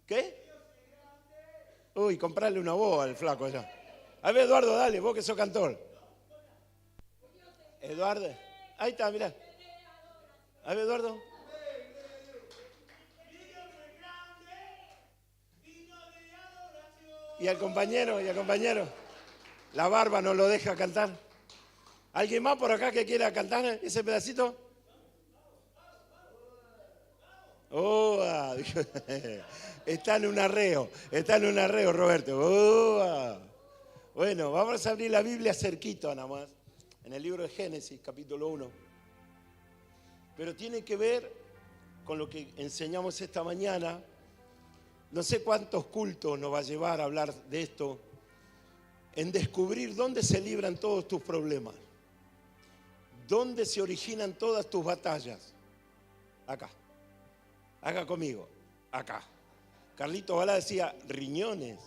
¿Qué? Uy, comprarle una voz al flaco allá. A ver, Eduardo, dale, vos que sos cantor. Eduardo, ahí está, mirá. A ver, Eduardo. Y al compañero, la barba no lo deja cantar. ¿Alguien más por acá que quiera cantar ese pedacito? Oh, está en un arreo, Roberto. Oh, bueno, vamos a abrir la Biblia cerquito nada más, en el libro de Génesis, capítulo 1. Pero tiene que ver con lo que enseñamos esta mañana. No sé cuántos cultos nos va a llevar a hablar de esto, en descubrir dónde se libran todos tus problemas, dónde se originan todas tus batallas. Acá. Haga conmigo, acá. Carlito Balá decía riñones.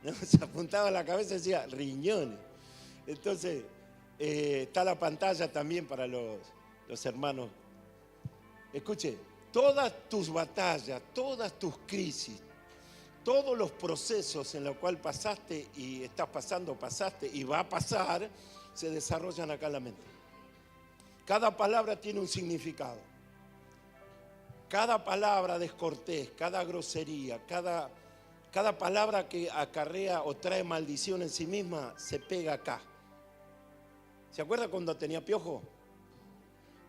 ¿No? Se apuntaba a la cabeza y decía riñones. Entonces, está la pantalla también para los hermanos. Escuche, todas tus batallas, todas tus crisis, todos los procesos en los cuales pasaste y estás pasando, pasaste y va a pasar, se desarrollan acá en la mente. Cada palabra tiene un significado. Cada palabra descortés, cada grosería, cada palabra que acarrea o trae maldición en sí misma, se pega acá. ¿Se acuerda cuando tenía piojo?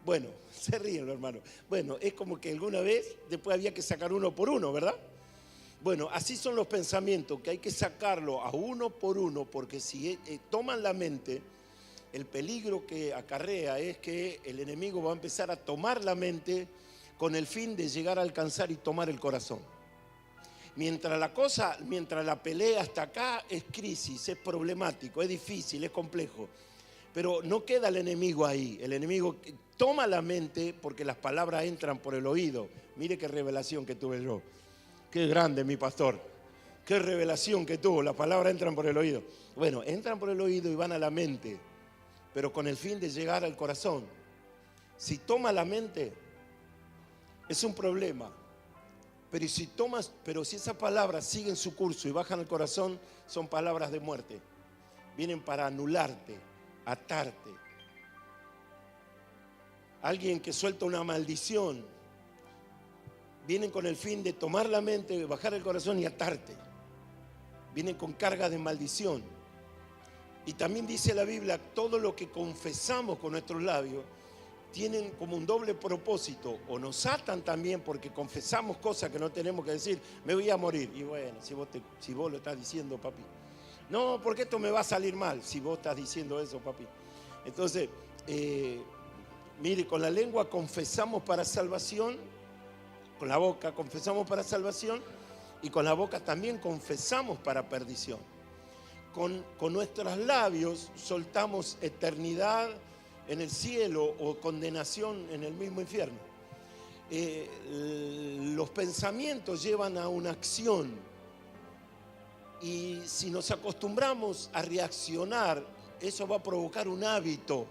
Bueno, se ríen, hermano. Bueno, es como que alguna vez después había que sacar uno por uno, ¿verdad? Bueno, así son los pensamientos, que hay que sacarlo a uno por uno, porque si toman la mente, el peligro que acarrea es que el enemigo va a empezar a tomar la mente con el fin de llegar a alcanzar y tomar el corazón. Mientras la pelea hasta acá es crisis, es problemático, es difícil, es complejo. Pero no queda el enemigo ahí. El enemigo toma la mente porque las palabras entran por el oído. Mire qué revelación que tuve yo. Qué grande mi pastor. Qué revelación que tuvo. Las palabras entran por el oído. Bueno, entran por el oído y van a la mente, pero con el fin de llegar al corazón. Si toma la mente, es un problema. Pero si esas palabras siguen su curso y bajan al corazón, son palabras de muerte. Vienen para anularte, atarte. Alguien que suelta una maldición, vienen con el fin de tomar la mente, bajar el corazón y atarte. Vienen con carga de maldición. Y también dice la Biblia, todo lo que confesamos con nuestros labios tienen como un doble propósito, o nos atan también porque confesamos cosas que no tenemos que decir, me voy a morir. Y bueno, si vos lo estás diciendo, papi. No, porque esto me va a salir mal, si vos estás diciendo eso, papi. Entonces, mire, con la lengua confesamos para salvación, con la boca confesamos para salvación, y con la boca también confesamos para perdición. Con nuestros labios soltamos eternidad en el cielo o condenación en el mismo infierno. Los pensamientos llevan a una acción, y si nos acostumbramos a reaccionar, eso va a provocar un hábito,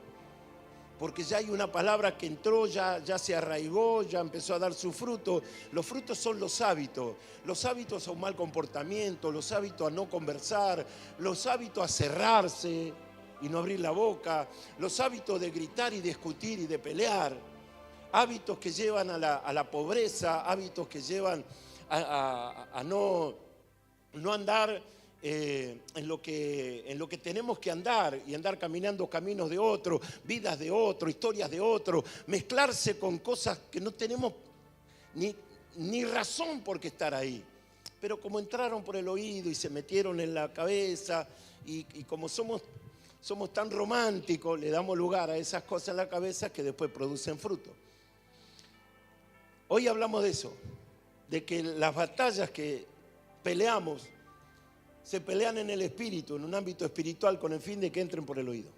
porque ya hay una palabra que entró, ya se arraigó, ya empezó a dar su fruto. Los frutos son los hábitos a un mal comportamiento, los hábitos a no conversar, los hábitos a cerrarse y no abrir la boca, los hábitos de gritar y discutir y de pelear, hábitos que llevan a la pobreza, hábitos que llevan a no andar en lo que tenemos que andar, y andar caminando caminos de otro, vidas de otro, historias de otro, mezclarse con cosas que no tenemos ni razón por qué estar ahí. Pero como entraron por el oído y se metieron en la cabeza, y como somos tan románticos, le damos lugar a esas cosas en la cabeza que después producen fruto. Hoy hablamos de eso, de que las batallas que peleamos se pelean en el espíritu, en un ámbito espiritual, con el fin de que entren por el oído.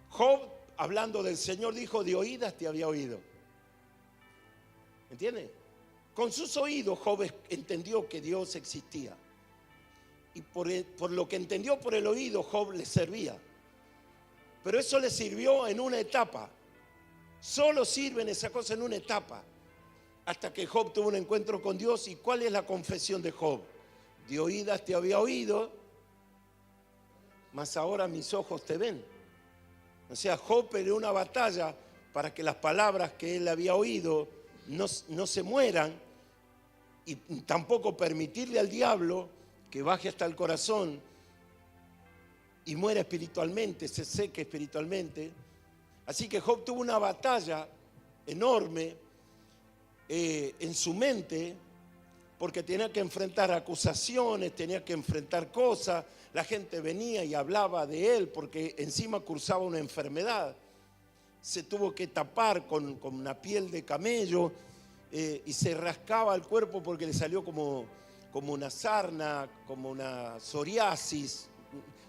Job, hablando del Señor, dijo: de oídas te había oído. ¿Entiende? Con sus oídos Job entendió que Dios existía. Y por lo que entendió por el oído, Job le servía. Pero eso le sirvió en una etapa. Solo sirven esa cosa en una etapa. hasta que Job tuvo un encuentro con Dios. ¿Y cuál es la confesión de Job? De oídas te había oído, mas ahora mis ojos te ven. O sea, Job peleó una batalla para que las palabras que él había oído no se mueran, y tampoco permitirle al diablo que baje hasta el corazón y muera espiritualmente, se seque espiritualmente. Así que Job tuvo una batalla enorme en su mente, porque tenía que enfrentar acusaciones, tenía que enfrentar cosas. La gente venía y hablaba de él porque encima cursaba una enfermedad. Se tuvo que tapar con una piel de camello y se rascaba el cuerpo porque le salió como una sarna, como una psoriasis.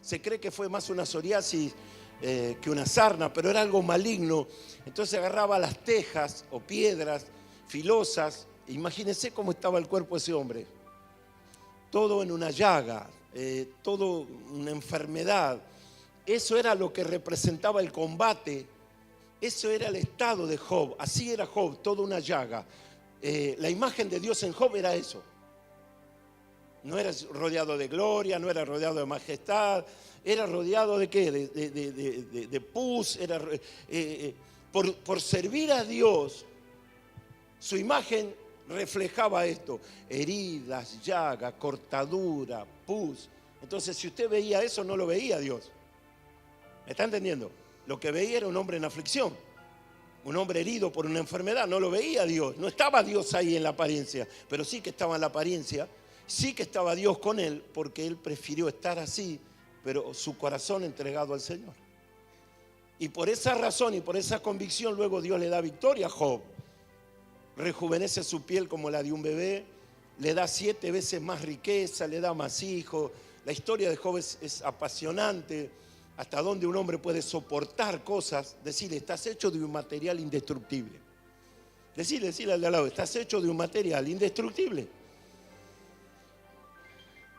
Se cree que fue más una psoriasis que una sarna, pero era algo maligno. Entonces agarraba las tejas o piedras filosas. Imagínense cómo estaba el cuerpo de ese hombre. Todo en una llaga, todo una enfermedad. Eso era lo que representaba el combate. Eso era el estado de Job. Así era Job, toda una llaga. La imagen de Dios en Job era eso. No era rodeado de gloria, no era rodeado de majestad. Era rodeado de ¿qué? De pus. Por servir a Dios, su imagen reflejaba esto: heridas, llaga, cortadura, pus. Entonces, si usted veía eso, no lo veía Dios. ¿Me está entendiendo? Lo que veía era un hombre en aflicción, un hombre herido por una enfermedad. No lo veía Dios. No estaba Dios ahí en la apariencia, pero sí que estaba en la apariencia. Sí que estaba Dios con él, porque él prefirió estar así, pero su corazón entregado al Señor. Y por esa razón y por esa convicción, luego Dios le da victoria a Job. Rejuvenece su piel como la de un bebé, le da 7 veces más riqueza, le da más hijos. La historia de Job es apasionante, hasta donde un hombre puede soportar cosas. Decirle, estás hecho de un material indestructible. Decirle al de al lado, estás hecho de un material indestructible.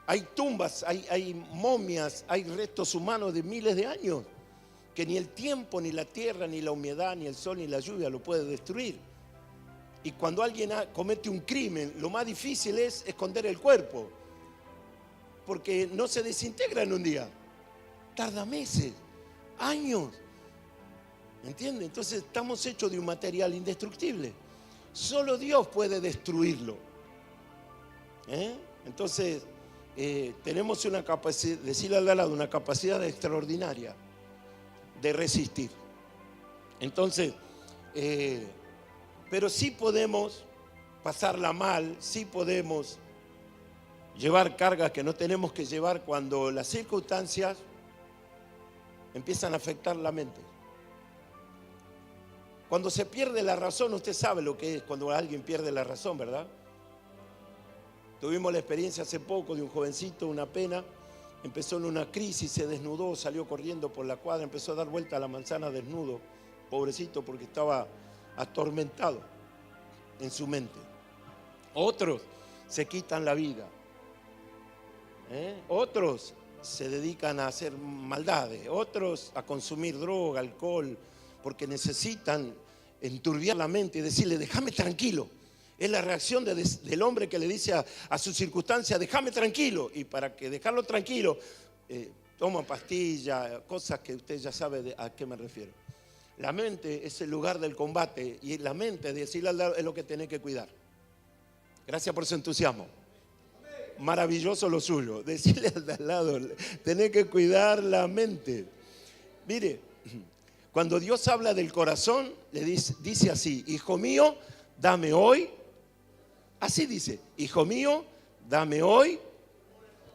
Hay tumbas, hay momias, hay restos humanos de miles de años que ni el tiempo, ni la tierra, ni la humedad, ni el sol, ni la lluvia lo puede destruir. Y cuando alguien comete un crimen, lo más difícil es esconder el cuerpo, porque no se desintegra en un día. Tarda meses, años. ¿Entiende? Entonces estamos hechos de un material indestructible. Solo Dios puede destruirlo. Entonces tenemos una capacidad, decirle al de al lado, una capacidad extraordinaria de resistir. Entonces, pero sí podemos pasarla mal, sí podemos llevar cargas que no tenemos que llevar cuando las circunstancias empiezan a afectar la mente. Cuando se pierde la razón, usted sabe lo que es cuando alguien pierde la razón, ¿verdad? Tuvimos la experiencia hace poco de un jovencito, una pena, empezó en una crisis, se desnudó, salió corriendo por la cuadra, empezó a dar vuelta a la manzana desnudo, pobrecito, porque estaba atormentado en su mente. Otros se quitan la vida. Otros se dedican a hacer maldades, otros a consumir droga, alcohol, porque necesitan enturbiar la mente y decirle, déjame tranquilo. Es la reacción del hombre que le dice a su circunstancia, déjame tranquilo. Y para que dejarlo tranquilo, toma pastillas, cosas que usted ya sabe a qué me refiero. La mente es el lugar del combate, y la mente, decirle al lado, es lo que tiene que cuidar. Gracias por su entusiasmo. Maravilloso lo suyo. Decirle al de al lado, tenés que cuidar la mente. Mire, cuando Dios habla del corazón, le dice así, hijo mío, dame hoy. Así dice, hijo mío, dame hoy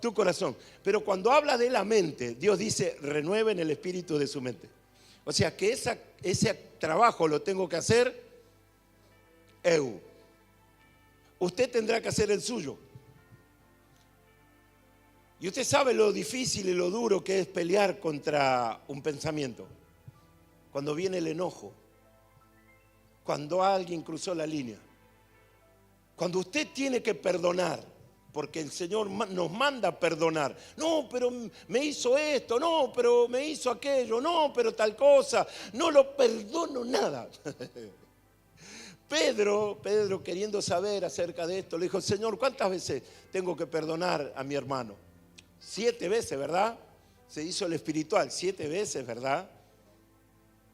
tu corazón. Pero cuando habla de la mente, Dios dice, renueven el espíritu de su mente. O sea que ese trabajo lo tengo que hacer eu. Usted tendrá que hacer el suyo. Y usted sabe lo difícil y lo duro que es pelear contra un pensamiento. Cuando viene el enojo, cuando alguien cruzó la línea, cuando usted tiene que perdonar, porque el Señor nos manda perdonar. No, pero me hizo esto, no, pero me hizo aquello, no, pero tal cosa, no lo perdono nada. Pedro queriendo saber acerca de esto, le dijo, Señor, ¿cuántas veces tengo que perdonar a mi hermano? 7 veces, ¿verdad? Se hizo el espiritual, 7 veces, ¿verdad?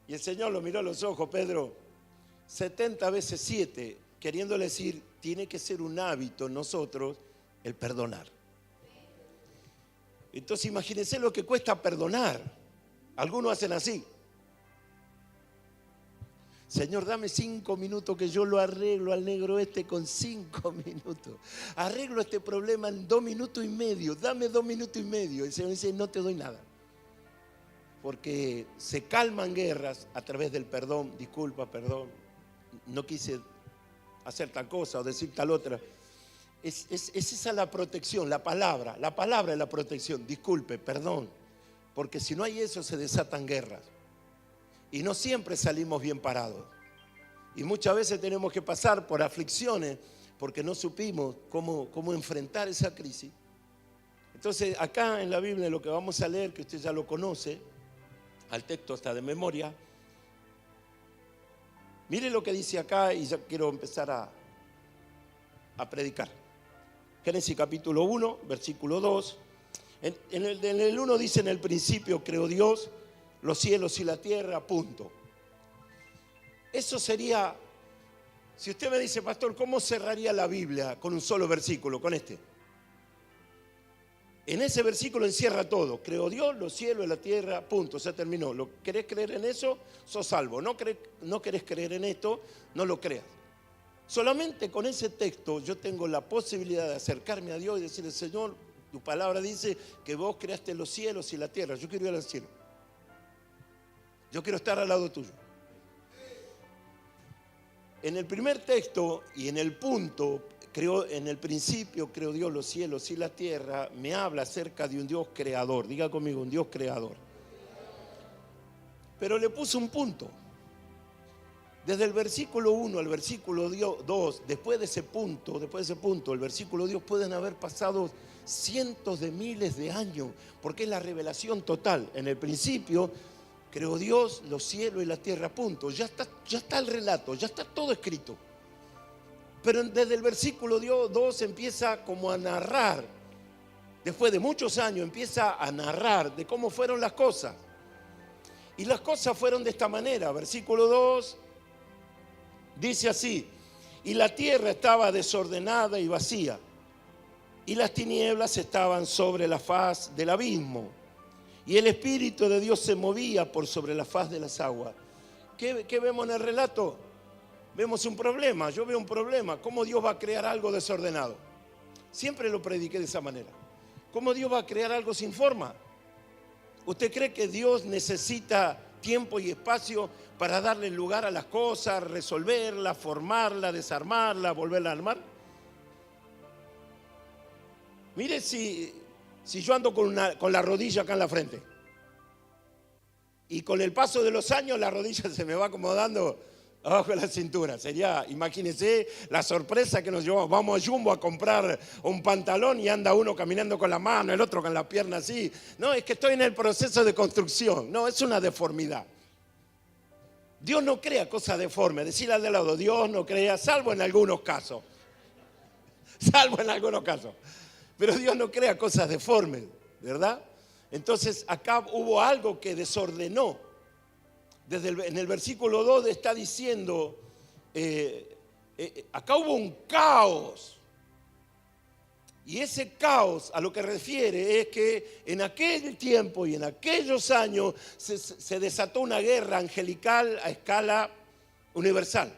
Y el Señor lo miró a los ojos, Pedro, 70 veces 7, queriéndole decir, tiene que ser un hábito en nosotros el perdonar. Entonces imagínense lo que cuesta perdonar. Algunos hacen así. Señor, dame 5 minutos que yo lo arreglo al negro este con 5 minutos. Arreglo este problema en 2 minutos y medio. Dame 2 minutos y medio. El Señor dice, no te doy nada. Porque se calman guerras a través del perdón. Disculpa, perdón. No quise hacer tal cosa o decir tal otra. Es esa la protección, la palabra es la protección. Disculpe, perdón. Porque si no hay eso se desatan guerras. Y no siempre salimos bien parados. Y muchas veces tenemos que pasar por aflicciones porque no supimos cómo enfrentar esa crisis. Entonces, acá en la Biblia lo que vamos a leer, que usted ya lo conoce, al texto está de memoria. Mire lo que dice acá y ya quiero empezar a predicar. Génesis capítulo 1, versículo 2. En el 1 dice, en el principio creó Dios los cielos y la tierra, punto. Eso sería, si usted me dice, pastor, ¿cómo cerraría la Biblia con un solo versículo, con este? En ese versículo encierra todo. Creó Dios los cielos y la tierra, punto, se terminó. ¿Querés creer en eso? Sos salvo. No querés creer en esto, no lo creas. Solamente con ese texto yo tengo la posibilidad de acercarme a Dios y decirle, Señor, tu palabra dice que vos creaste los cielos y la tierra. Yo quiero ir al cielo. Yo quiero estar al lado tuyo. En el primer texto y en el punto, en el principio creó Dios los cielos y la tierra, me habla acerca de un Dios creador. Diga conmigo, un Dios creador. Pero le puso un punto. Desde el versículo 1 al versículo 2, después de ese punto, el versículo 2, pueden haber pasado cientos de miles de años, porque es la revelación total. En el principio creó Dios los cielos y la tierra, punto. Ya está el relato, ya está todo escrito. Pero desde el versículo 2 empieza como a narrar, después de muchos años empieza a narrar de cómo fueron las cosas. Y las cosas fueron de esta manera. Versículo 2 dice así, y la tierra estaba desordenada y vacía, y las tinieblas estaban sobre la faz del abismo. Y el Espíritu de Dios se movía por sobre la faz de las aguas. ¿Qué vemos en el relato? Vemos un problema, yo veo un problema. ¿Cómo Dios va a crear algo desordenado? Siempre lo prediqué de esa manera. ¿Cómo Dios va a crear algo sin forma? ¿Usted cree que Dios necesita tiempo y espacio para darle lugar a las cosas, resolverlas, formarlas, desarmarlas, volverlas a armar? Mire si yo ando con la rodilla acá en la frente y con el paso de los años la rodilla se me va acomodando abajo de la cintura. Sería, imagínense la sorpresa que nos llevamos. Vamos a Jumbo a comprar un pantalón y anda uno caminando con la mano, el otro con la pierna así. No, es que estoy en el proceso de construcción. No, es una deformidad. Dios no crea cosas deformes. Decirle al de lado, Dios no crea, salvo en algunos casos. Salvo en algunos casos. Pero Dios no crea cosas deformes, ¿verdad? Entonces acá hubo algo que desordenó. En el versículo 2 está diciendo, acá hubo un caos. Y ese caos a lo que refiere es que en aquel tiempo y en aquellos años se desató una guerra angelical a escala universal.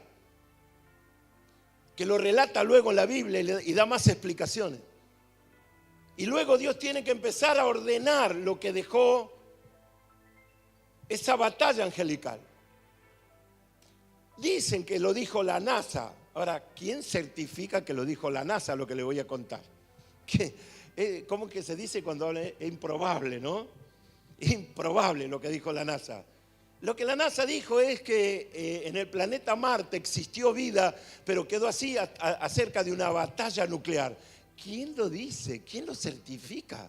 Que lo relata luego en la Biblia y da más explicaciones. Y luego Dios tiene que empezar a ordenar lo que dejó esa batalla angelical. Dicen que lo dijo la NASA. Ahora, ¿quién certifica que lo dijo la NASA lo que le voy a contar? ¿Cómo que se dice cuando habla? Es improbable, ¿no? Improbable lo que dijo la NASA. Lo que la NASA dijo es que en el planeta Marte existió vida, pero quedó así acerca de una batalla nuclear. ¿Quién lo dice? ¿Quién lo certifica?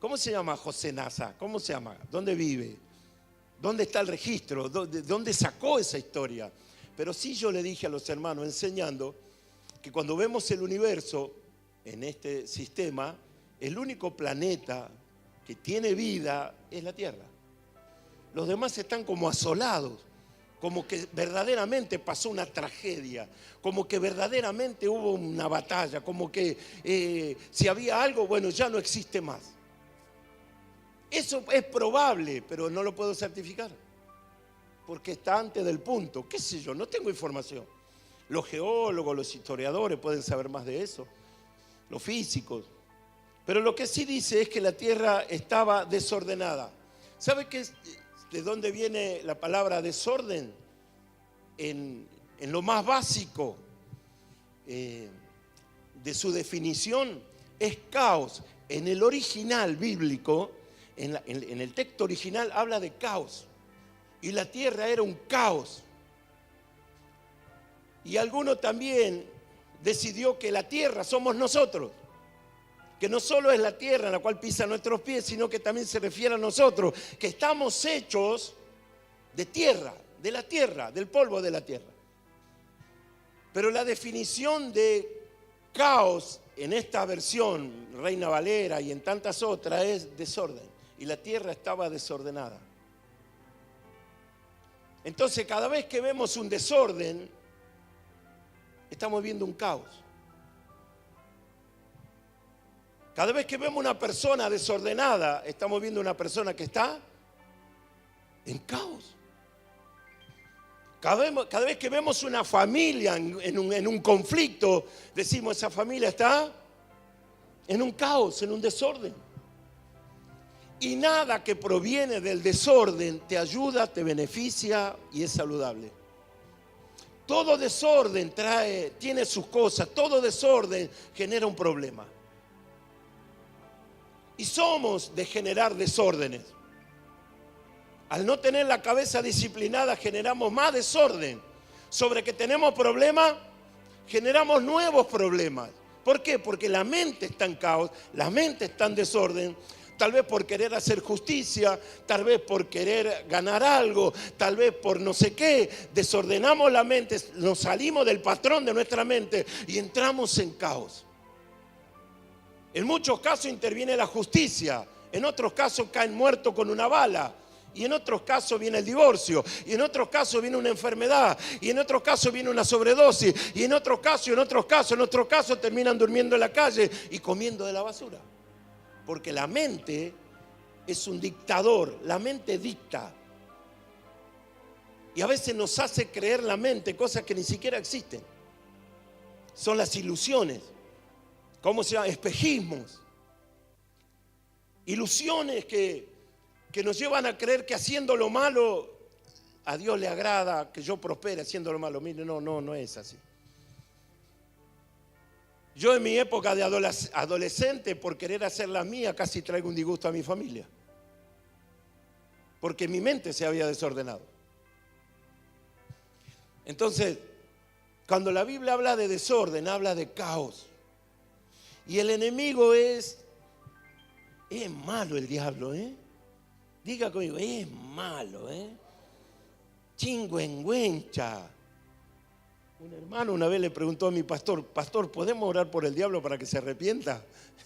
¿Cómo se llama José NASA? ¿Cómo se llama? ¿Dónde vive? ¿Dónde está el registro? ¿De dónde sacó esa historia? Pero sí yo le dije a los hermanos enseñando que cuando vemos el universo en este sistema, el único planeta que tiene vida es la Tierra. Los demás están como asolados, como que verdaderamente pasó una tragedia, como que verdaderamente hubo una batalla, como que si había algo, bueno, ya no existe más. Eso es probable, pero no lo puedo certificar, porque está antes del punto. ¿Qué sé yo? No tengo información. Los geólogos, los historiadores pueden saber más de eso, los físicos. Pero lo que sí dice es que la Tierra estaba desordenada. ¿Sabe de dónde viene la palabra desorden? En lo más básico de su definición es caos. En el original bíblico, en el texto original habla de caos. Y la tierra era un caos. Y alguno también decidió que la tierra somos nosotros. Que no solo es la tierra en la cual pisan nuestros pies, sino que también se refiere a nosotros, que estamos hechos de tierra, de la tierra, del polvo de la tierra. Pero la definición de caos en esta versión, Reina Valera y en tantas otras, es desorden. Y la tierra estaba desordenada. Entonces, cada vez que vemos un desorden, estamos viendo un caos. Cada vez que vemos una persona desordenada, estamos viendo una persona que está en caos. Cada vez que vemos una familia en un conflicto, decimos esa familia está en un caos, en un desorden. Y nada que proviene del desorden te ayuda, te beneficia y es saludable. Todo desorden tiene sus cosas, todo desorden genera un problema. Y somos de generar desórdenes. Al no tener la cabeza disciplinada generamos más desorden. Sobre que tenemos problemas, generamos nuevos problemas. ¿Por qué? Porque la mente está en caos, la mente está en desorden. Tal vez por querer hacer justicia, tal vez por querer ganar algo, tal vez por no sé qué. Desordenamos la mente, nos salimos del patrón de nuestra mente y entramos en caos. En muchos casos interviene la justicia, en otros casos caen muertos con una bala, y en otros casos viene el divorcio, y en otros casos viene una enfermedad, y en otros casos viene una sobredosis, y en otros casos terminan durmiendo en la calle y comiendo de la basura. Porque la mente es un dictador, la mente dicta. Y a veces nos hace creer la mente cosas que ni siquiera existen. Son las ilusiones. ¿Cómo se llama? Espejismos. Ilusiones que nos llevan a creer que haciendo lo malo a Dios le agrada que yo prospere haciendo lo malo. Mire, no es así. Yo en mi época de adolescente, por querer hacer la mía, casi traigo un disgusto a mi familia. Porque mi mente se había desordenado. Entonces, cuando la Biblia habla de desorden, habla de caos. Y el enemigo es malo el diablo, ¿eh? Diga conmigo, es malo, ¿eh? Chingüengüencha. Un hermano una vez le preguntó a mi pastor, ¿podemos orar por el diablo para que se arrepienta?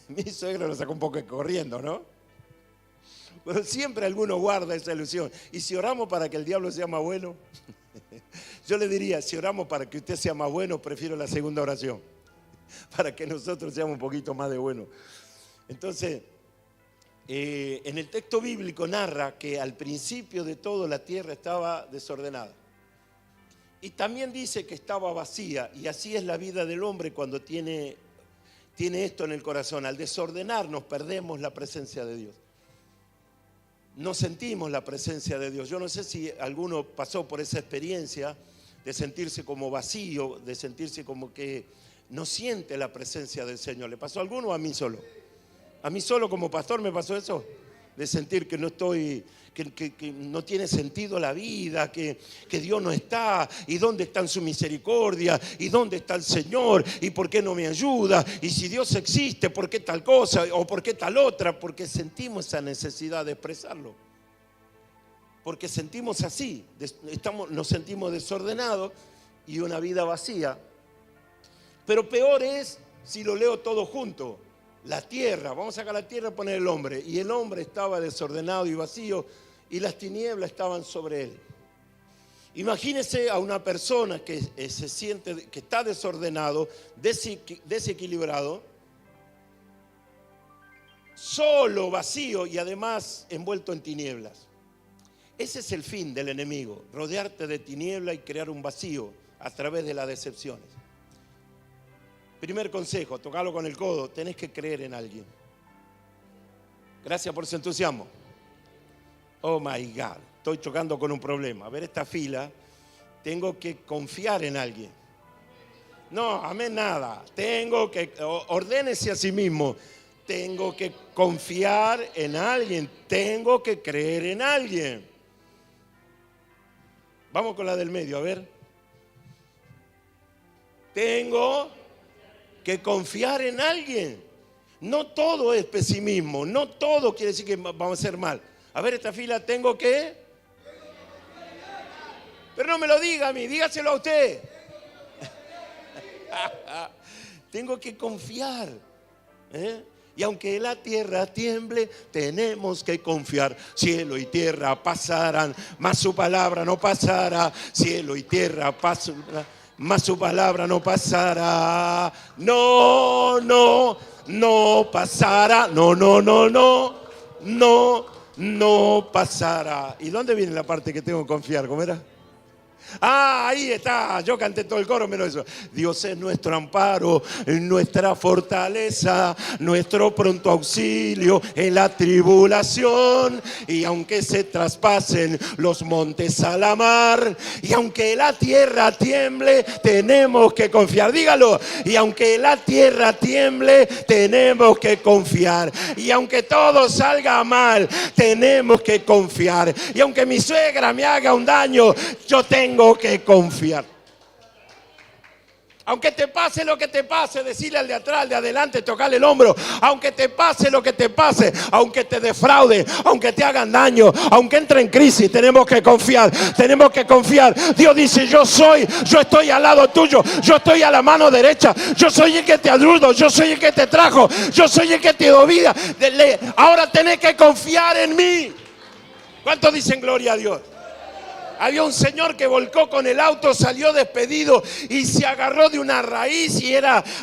Mi suegro lo sacó un poco corriendo, ¿no? Pero siempre alguno guarda esa ilusión. ¿Y si oramos para que el diablo sea más bueno? Yo le diría, si oramos para que usted sea más bueno, prefiero la segunda oración. Para que nosotros seamos un poquito más de bueno. Entonces, en el texto bíblico narra que al principio de todo la tierra estaba desordenada. Y también dice que estaba vacía, y así es la vida del hombre cuando tiene esto en el corazón. Al desordenarnos perdemos la presencia de Dios. No sentimos la presencia de Dios. Yo no sé si alguno pasó por esa experiencia de sentirse como vacío, de sentirse como que no siente la presencia del Señor. ¿Le pasó a alguno o a mí solo? A mí solo como pastor me pasó eso, de sentir que no estoy, que no tiene sentido la vida, que Dios no está, y dónde está su misericordia, y dónde está el Señor, y por qué no me ayuda, y si Dios existe, ¿por qué tal cosa o por qué tal otra? Porque sentimos esa necesidad de expresarlo, porque sentimos así, nos sentimos desordenados, y una vida vacía. Pero peor es si lo leo todo junto. La tierra, vamos a sacar la tierra y poner el hombre. Y el hombre estaba desordenado y vacío y las tinieblas estaban sobre él. Imagínese a una persona que se siente, que está desordenado, desequilibrado, solo, vacío y además envuelto en tinieblas. Ese es el fin del enemigo, rodearte de tiniebla y crear un vacío a través de las decepciones. Primer consejo, tocalo con el codo, tenés que creer en alguien. Gracias por su entusiasmo. Oh my God, estoy chocando con un problema. A ver esta fila, tengo que confiar en alguien. No, amén nada. Tengo que, ordénese a sí mismo. Tengo que confiar en alguien, tengo que creer en alguien. Vamos con la del medio, a ver. Tengo que confiar en alguien. No todo es pesimismo, no todo quiere decir que vamos a hacer mal. A ver esta fila, tengo que... Pero no me lo diga a mí, dígaselo a usted. Tengo que confiar. Y aunque la tierra tiemble, tenemos que confiar. Cielo y tierra pasarán, mas su palabra no pasará. Cielo y tierra pasarán, mas su palabra no pasará. No, no, no pasará. No, no, no, no, no, no pasará. ¿Y dónde viene la parte que tengo que confiar? ¿Cómo era? Ah, ahí está, yo canté todo el coro menos eso. Dios es nuestro amparo, nuestra fortaleza, nuestro pronto auxilio en la tribulación. Y aunque se traspasen los montes a la mar, y aunque la tierra tiemble, tenemos que confiar. Dígalo, y aunque la tierra tiemble, tenemos que confiar. Y aunque todo salga mal, tenemos que confiar. Y aunque mi suegra me haga un daño, yo tengo que confiar. Aunque te pase lo que te pase, decirle al de atrás, al de adelante, tocarle el hombro. Aunque te pase lo que te pase, aunque te defraude, aunque te hagan daño, aunque entre en crisis, tenemos que confiar. Tenemos que confiar. Dios dice, yo estoy al lado tuyo, yo estoy a la mano derecha, yo soy el que te ayudo, yo soy el que te trajo, yo soy el que te dio vida. Ahora tenés que confiar en mí. ¿Cuántos dicen gloria a Dios? Había un señor que volcó con el auto, salió despedido y se agarró de una raíz y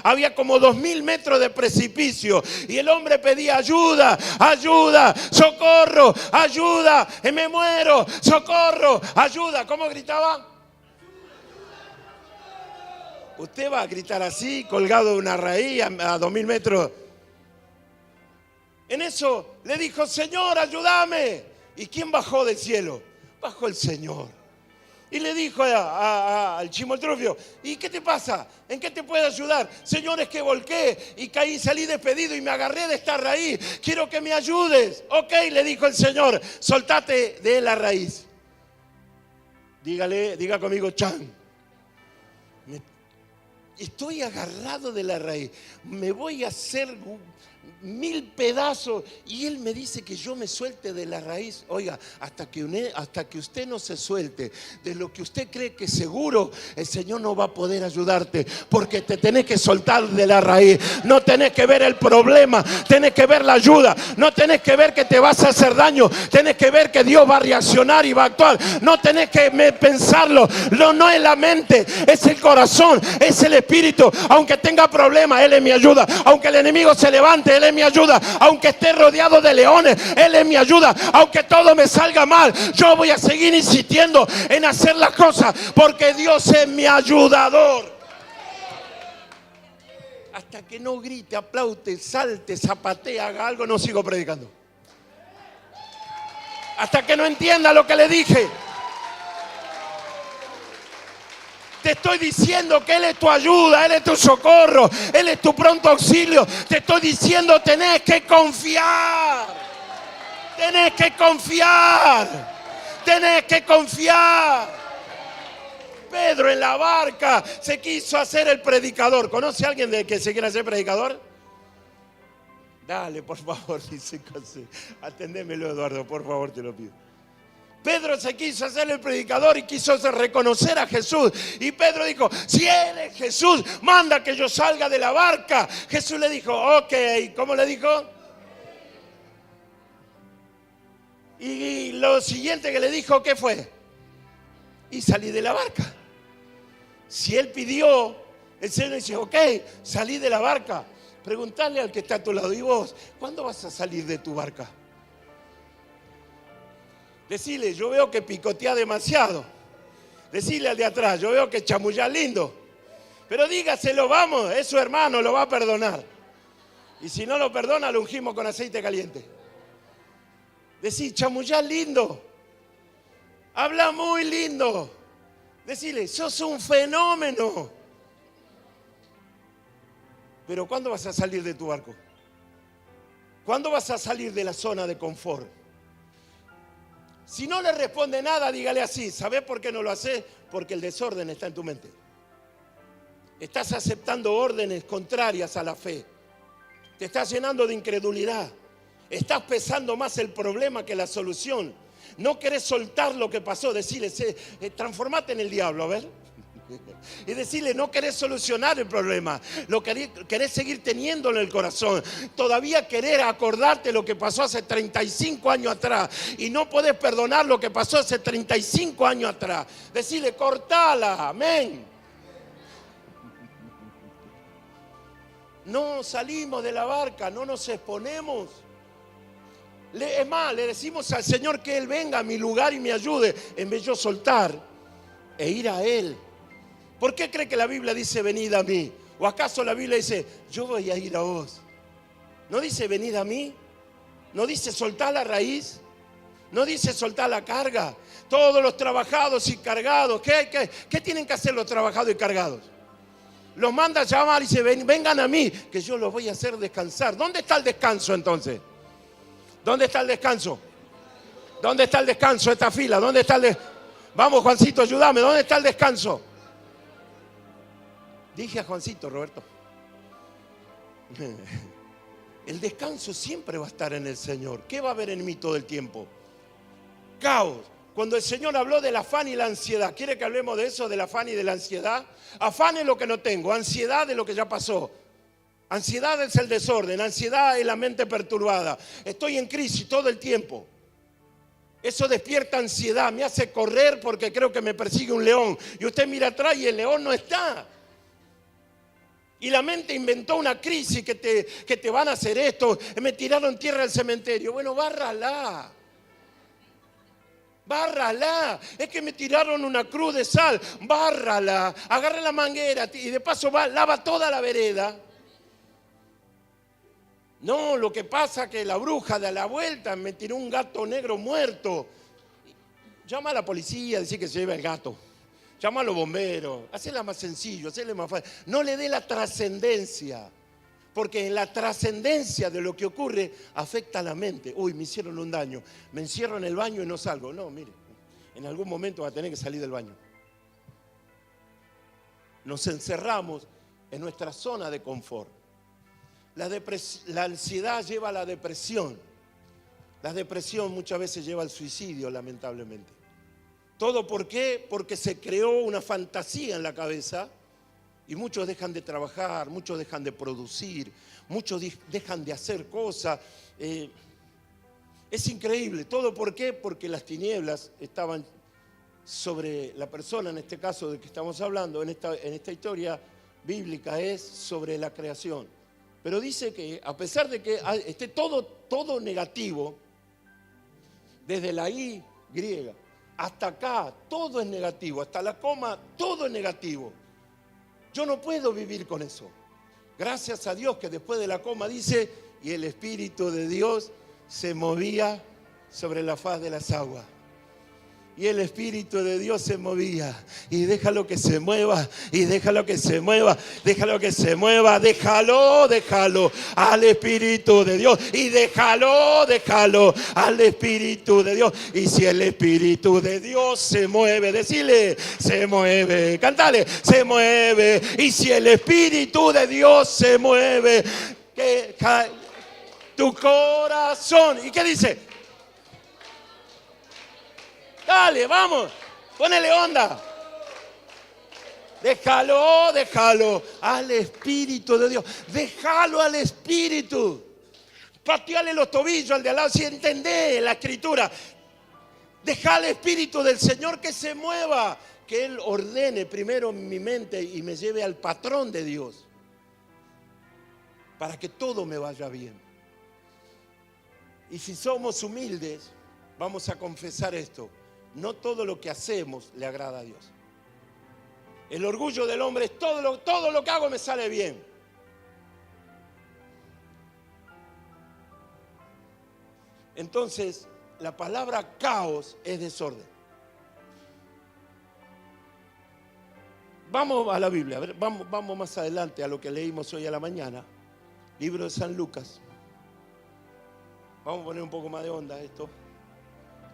había como 2000 metros de precipicio. Y el hombre pedía ayuda, ayuda, socorro, ayuda, me muero, socorro, ayuda. ¿Cómo gritaba? Usted va a gritar así, colgado de una raíz a 2000 metros. En eso le dijo, Señor, ayúdame. ¿Y quién bajó del cielo? Bajó el Señor. Y le dijo al chimoltrufio, ¿y qué te pasa? ¿En qué te puedo ayudar? Señor, es que volqué y caí, salí despedido y me agarré de esta raíz. Quiero que me ayudes. Ok, le dijo el Señor, soltate de la raíz. Diga conmigo, Chan. Estoy agarrado de la raíz. Me voy a hacer 1000 pedazos y él me dice que yo me suelte de la raíz. Oiga, hasta que usted no se suelte de lo que usted cree que es seguro, el Señor no va a poder ayudarte, porque te tenés que soltar de la raíz. No tenés que ver el problema, tenés que ver la ayuda. No tenés que ver que te vas a hacer daño, tenés que ver que Dios va a reaccionar y va a actuar. No tenés que pensarlo, no es la mente, es el corazón, es el espíritu. Aunque tenga problemas, Él es mi ayuda. Aunque el enemigo se levante, Él es mi ayuda. Aunque esté rodeado de leones, Él es mi ayuda. Aunque todo me salga mal, yo voy a seguir insistiendo en hacer las cosas, porque Dios es mi ayudador. Hasta que no grite, aplaude, salte, zapatee, haga algo, no sigo predicando. Hasta que no entienda lo que le dije. Te estoy diciendo que Él es tu ayuda, Él es tu socorro, Él es tu pronto auxilio. Te estoy diciendo, tenés que confiar. Tenés que confiar. Tenés que confiar. Pedro en la barca se quiso hacer el predicador. ¿Conoce a alguien de que se quiera hacer predicador? Dale, por favor, dice José. Atendémelo, Eduardo, por favor, te lo pido. Pedro se quiso hacer el predicador y quiso reconocer a Jesús. Y Pedro dijo, si eres Jesús, manda que yo salga de la barca. Jesús le dijo, ok. ¿Cómo le dijo? Y lo siguiente que le dijo, ¿qué fue? Y salí de la barca. Si él pidió, el Señor dice, ok, salí de la barca. Preguntale al que está a tu lado, ¿y vos? ¿Cuándo vas a salir de tu barca? Decile, yo veo que picotea demasiado. Decile al de atrás, yo veo que chamullá lindo. Pero dígaselo, vamos, es su hermano, lo va a perdonar. Y si no lo perdona, lo ungimos con aceite caliente. Decí, chamullá lindo. Habla muy lindo. Decile, sos un fenómeno. Pero ¿cuándo vas a salir de tu barco? ¿Cuándo vas a salir de la zona de confort? Si no le responde nada, dígale así. ¿Sabés por qué no lo haces? Porque el desorden está en tu mente. Estás aceptando órdenes contrarias a la fe. Te estás llenando de incredulidad. Estás pesando más el problema que la solución. No querés soltar lo que pasó. Decirle, transformate en el diablo, a ver. Y decirle, no querés solucionar el problema, lo querés seguir teniéndolo en el corazón. Todavía querés acordarte lo que pasó hace 35 años atrás y no podés perdonar lo que pasó hace 35 años atrás. Decirle, cortala, amén. No salimos de la barca, no nos exponemos. Es más, le decimos al Señor que Él venga a mi lugar y me ayude, en vez de yo soltar e ir a Él. ¿Por qué cree que la Biblia dice venid a mí? ¿O acaso la Biblia dice yo voy a ir a vos? ¿No dice venid a mí? ¿No dice soltar la raíz? ¿No dice soltar la carga? Todos los trabajados y cargados. ¿Qué tienen que hacer los trabajados y cargados? Los manda a llamar y dice vengan a mí, que yo los voy a hacer descansar. ¿Dónde está el descanso entonces? ¿Dónde está el descanso? ¿Dónde está el descanso? Esta fila, ¿dónde está el descanso? Vamos, Juancito, ayúdame, ¿dónde está el descanso? Dije a Juancito, Roberto. El descanso siempre va a estar en el Señor. ¿Qué va a haber en mí todo el tiempo? Caos. Cuando el Señor habló del afán y la ansiedad, ¿quiere que hablemos de eso, del afán y de la ansiedad? Afán es lo que no tengo, ansiedad es lo que ya pasó. Ansiedad es el desorden, ansiedad es la mente perturbada. Estoy en crisis todo el tiempo. Eso despierta ansiedad, me hace correr porque creo que me persigue un león. Y usted mira atrás y el león no está. Y la mente inventó una crisis que te van a hacer esto. Me tiraron tierra al cementerio. Bueno, bárrala. Bárrala. Es que me tiraron una cruz de sal. Bárrala. Agarra la manguera y de paso lava toda la vereda. No, lo que pasa es que la bruja de a la vuelta me tiró un gato negro muerto. Llama a la policía, decir que se lleva el gato. Llama a los bomberos, hacela más sencillo, hacela más fácil. No le dé la trascendencia, porque en la trascendencia de lo que ocurre afecta a la mente. Uy, me hicieron un daño, me encierro en el baño y no salgo. No, mire, en algún momento va a tener que salir del baño. Nos encerramos en nuestra zona de confort. La ansiedad lleva a la depresión. La depresión muchas veces lleva al suicidio, lamentablemente. ¿Todo por qué? Porque se creó una fantasía en la cabeza y muchos dejan de trabajar, muchos dejan de producir, muchos dejan de hacer cosas. Es increíble. ¿Todo por qué? Porque las tinieblas estaban sobre la persona, en este caso de que estamos hablando, en esta historia bíblica, es sobre la creación. Pero dice que a pesar de que esté todo negativo, desde la I griega hasta acá, todo es negativo, hasta la coma, todo es negativo. Yo no puedo vivir con eso. Gracias a Dios que después de la coma dice, y el Espíritu de Dios se movía sobre la faz de las aguas. Y el Espíritu de Dios se movía. Y déjalo que se mueva. Y déjalo que se mueva. Déjalo que se mueva. Déjalo al Espíritu de Dios. Y déjalo al Espíritu de Dios. Y si el Espíritu de Dios se mueve, decile, se mueve. Cántale, se mueve. Y si el Espíritu de Dios se mueve, que tu corazón. ¿Y qué dice? Dale, vamos. Ponele onda. Déjalo al Espíritu de Dios. Déjalo al Espíritu. Pateale los tobillos al de al lado si entendés la Escritura. Deja al Espíritu del Señor que se mueva. Que Él ordene primero mi mente y me lleve al patrón de Dios. Para que todo me vaya bien. Y si somos humildes, vamos a confesar esto. No todo lo que hacemos le agrada a Dios. El orgullo del hombre es todo lo que hago me sale bien. Entonces, la palabra caos es desorden. Vamos a la Biblia, a ver, vamos más adelante a lo que leímos hoy a la mañana. Libro de San Lucas. Vamos a poner un poco más de onda a esto.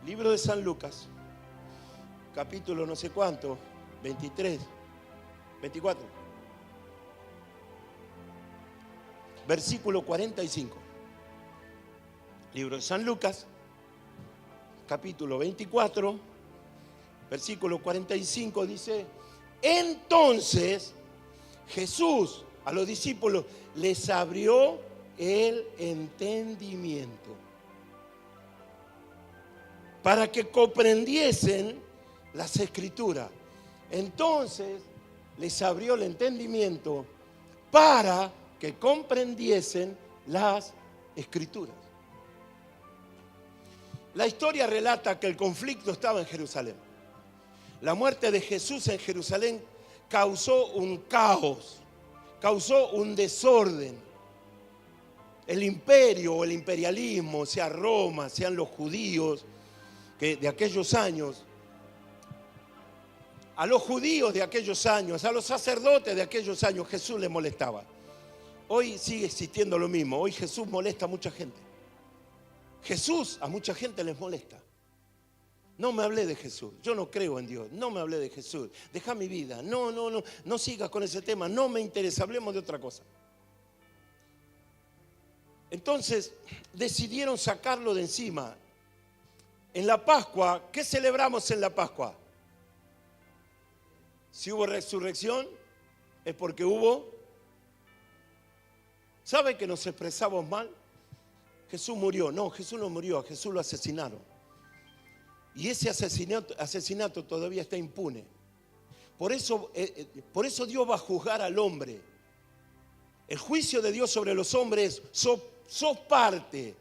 Libro de San Lucas, capítulo no sé cuánto, 23, 24. Versículo 45. Libro de San Lucas, capítulo 24, versículo 45 dice: entonces Jesús a los discípulos les abrió el entendimiento para que comprendiesen las Escrituras. Entonces les abrió el entendimiento para que comprendiesen las Escrituras. La historia relata que el conflicto estaba en Jerusalén. La muerte de Jesús en Jerusalén causó un caos, causó un desorden. El imperio o el imperialismo, sea Roma, sean los judíos que de aquellos años, a los judíos de aquellos años, a los sacerdotes de aquellos años, Jesús les molestaba. Hoy sigue existiendo lo mismo. Hoy Jesús molesta a mucha gente. Jesús a mucha gente les molesta. No me hablé de Jesús, yo no creo en Dios, no me hablé de Jesús, deja mi vida, no sigas con ese tema, no me interesa, hablemos de otra cosa. Entonces decidieron sacarlo de encima. En la Pascua, ¿qué celebramos en la Pascua? Si hubo resurrección, es porque hubo. ¿Sabe que nos expresamos mal? Jesús murió. No, Jesús no murió, a Jesús lo asesinaron. Y ese asesinato todavía está impune. Por eso Dios va a juzgar al hombre. El juicio de Dios sobre los hombres, sos parte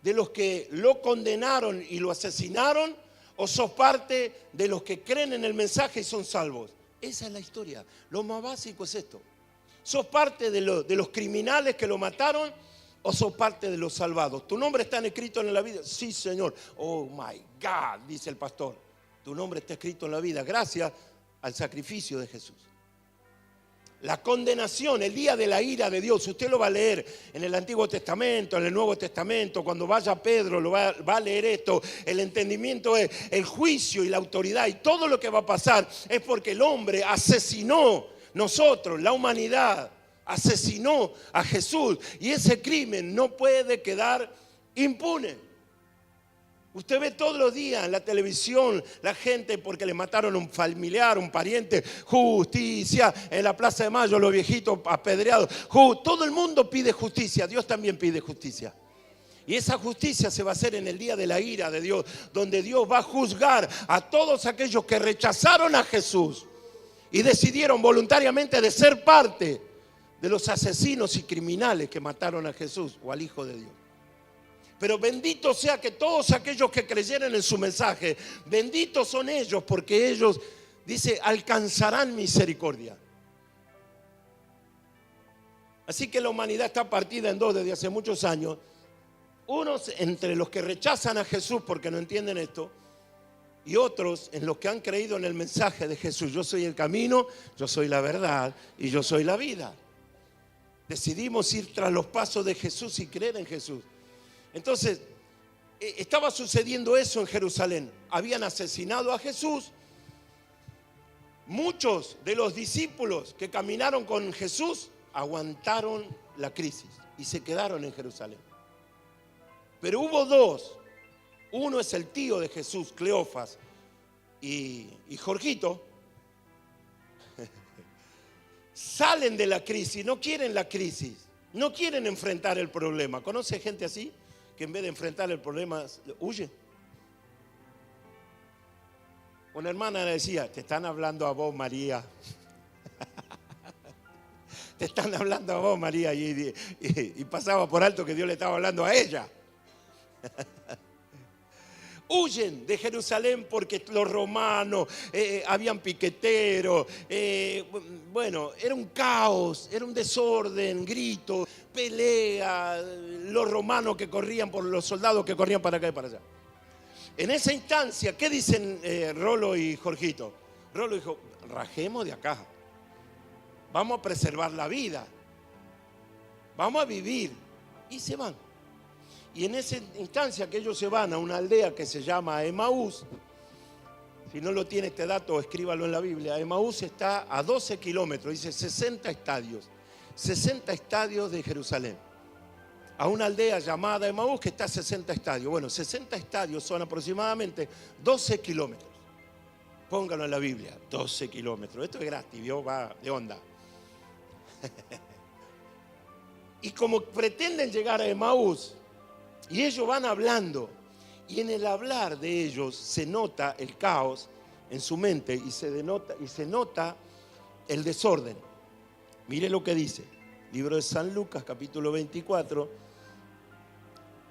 de los que lo condenaron y lo asesinaron, o sos parte de los que creen en el mensaje y son salvos. Esa es la historia. Lo más básico es esto. ¿Sos parte de los criminales que lo mataron o sos parte de los salvados? ¿Tu nombre está escrito en la vida? Sí, Señor. Oh my God, dice el pastor. Tu nombre está escrito en la vida gracias al sacrificio de Jesús. La condenación, el día de la ira de Dios, usted lo va a leer en el Antiguo Testamento, en el Nuevo Testamento, cuando vaya Pedro lo va a leer esto. El entendimiento es el juicio y la autoridad y todo lo que va a pasar es porque el hombre asesinó, nosotros, la humanidad, asesinó a Jesús y ese crimen no puede quedar impune. Usted ve todos los días en la televisión la gente porque le mataron a un familiar, un pariente, justicia. En la Plaza de Mayo los viejitos apedreados. Todo el mundo pide justicia, Dios también pide justicia. Y esa justicia se va a hacer en el día de la ira de Dios, donde Dios va a juzgar a todos aquellos que rechazaron a Jesús y decidieron voluntariamente de ser parte de los asesinos y criminales que mataron a Jesús o al Hijo de Dios. Pero bendito sea que todos aquellos que creyeron en su mensaje, benditos son ellos porque ellos, dice, alcanzarán misericordia. Así que la humanidad está partida en dos desde hace muchos años. Unos entre los que rechazan a Jesús porque no entienden esto y otros en los que han creído en el mensaje de Jesús. Yo soy el camino, yo soy la verdad y yo soy la vida. Decidimos ir tras los pasos de Jesús y creer en Jesús. Entonces, estaba sucediendo eso en Jerusalén. Habían asesinado a Jesús. Muchos de los discípulos que caminaron con Jesús aguantaron la crisis y se quedaron en Jerusalén. Pero hubo dos. Uno es el tío de Jesús, Cleofas, y Jorgito salen de la crisis, no quieren la crisis, no quieren enfrentar el problema. ¿Conoce gente así? Que en vez de enfrentar el problema, huye. Una hermana le decía, te están hablando a vos, María. Te están hablando a vos, María. Y pasaba por alto que Dios le estaba hablando a ella. Huyen de Jerusalén porque los romanos, habían piqueteros, bueno, era un caos, era un desorden, gritos, pelea, los romanos que corrían por los soldados que corrían para acá y para allá. En esa instancia, ¿qué dicen Rolo y Jorgito? Rolo dijo, rajemos de acá, vamos a preservar la vida, vamos a vivir, y se van. Y en esa instancia que ellos se van a una aldea que se llama Emaús, si no lo tiene este dato, escríbalo en la Biblia. Emaús está a 12 kilómetros, dice 60 estadios de Jerusalén. A una aldea llamada Emaús que está a 60 estadios. Bueno, 60 estadios son aproximadamente 12 kilómetros. Pónganlo en la Biblia, 12 kilómetros. Esto es gratis, ¿vio? Va de onda. Y como pretenden llegar a Emaús, y ellos van hablando, y en el hablar de ellos se nota el caos en su mente y se nota el desorden. Mire lo que dice, libro de San Lucas, capítulo 24,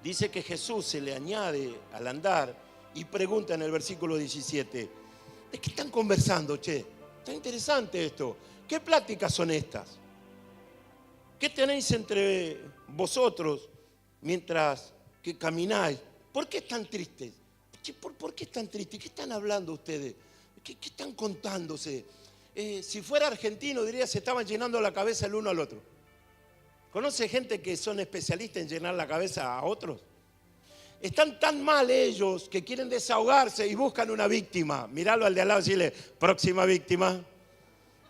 dice que Jesús se le añade al andar y pregunta en el versículo 17, ¿de qué están conversando, che? Está interesante esto. ¿Qué pláticas son estas? ¿Qué tenéis entre vosotros mientras que camináis? ¿Por qué están tristes? ¿Por qué están tristes? ¿Qué están hablando ustedes? ¿Qué están contándose? Si fuera argentino diría se estaban llenando la cabeza el uno al otro. ¿Conoce gente que son especialistas en llenar la cabeza a otros? Están tan mal ellos que quieren desahogarse y buscan una víctima. Míralo al de al lado y decirle, próxima víctima.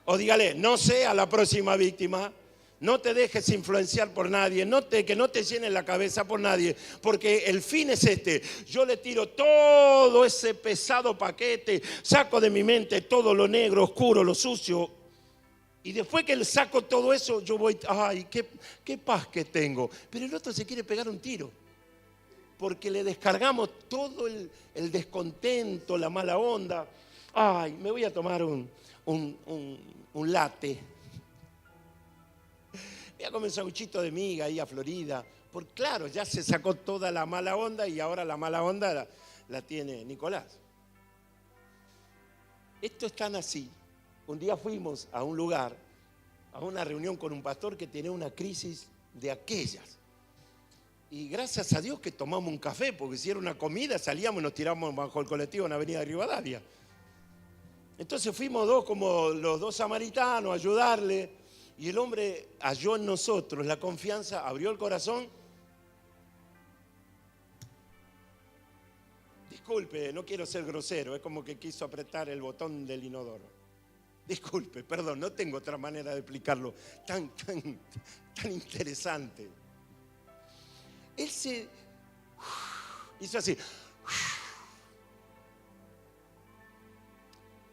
O dígale, no sea la próxima víctima. No te dejes influenciar por nadie, que no te llenen la cabeza por nadie, porque el fin es este. Yo le tiro todo ese pesado paquete, saco de mi mente todo lo negro, oscuro, lo sucio. Y después que le saco todo eso, yo voy, ay, qué paz que tengo. Pero el otro se quiere pegar un tiro, porque le descargamos todo el descontento, la mala onda. Ay, me voy a tomar un latte. Voy a comer un sanguchito de miga ahí a Florida. Porque claro, ya se sacó toda la mala onda y ahora la mala onda la tiene Nicolás. Esto es tan así. Un día fuimos a un lugar, a una reunión con un pastor que tenía una crisis de aquellas. Y gracias a Dios que tomamos un café, porque si era una comida salíamos y nos tiramos bajo el colectivo en la avenida de Rivadavia. Entonces fuimos como los dos samaritanos a ayudarle. Y el hombre halló en nosotros la confianza, abrió el corazón. Disculpe, no quiero ser grosero, es como que quiso apretar el botón del inodoro. Disculpe, perdón, no tengo otra manera de explicarlo. Tan interesante. Él se hizo así.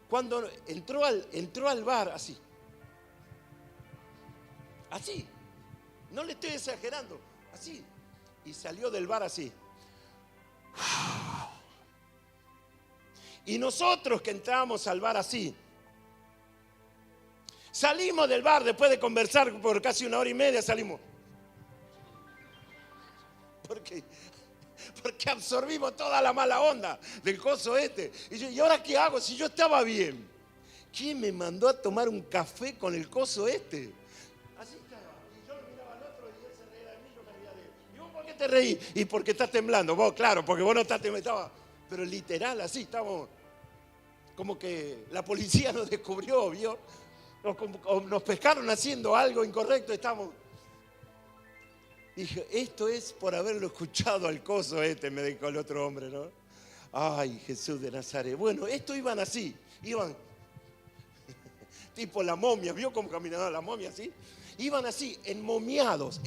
Cuando entró al bar, así. Así, no le estoy exagerando, así. Y salió del bar así. Y nosotros que entramos al bar así, salimos del bar después de conversar por casi 1 hora y media, salimos. Porque absorbimos toda la mala onda del coso este. ¿Y ahora qué hago si yo estaba bien? ¿Quién me mandó a tomar un café con el coso este? Así estaba. Y yo miraba al otro y él se reía de mí, yo me reía de él. ¿Y vos por qué te reí? Y porque estás temblando. Vos, claro, porque vos no estás temblando. Pero literal, así, estábamos. Como que la policía nos descubrió, ¿vio? O nos pescaron haciendo algo incorrecto, estamos. Dije, esto es por haberlo escuchado al coso este, me dijo el otro hombre, ¿no? Ay, Jesús de Nazaret. Bueno, estos iban así, iban tipo la momia, ¿vio cómo caminaba la momia así? Iban así, enmomiados,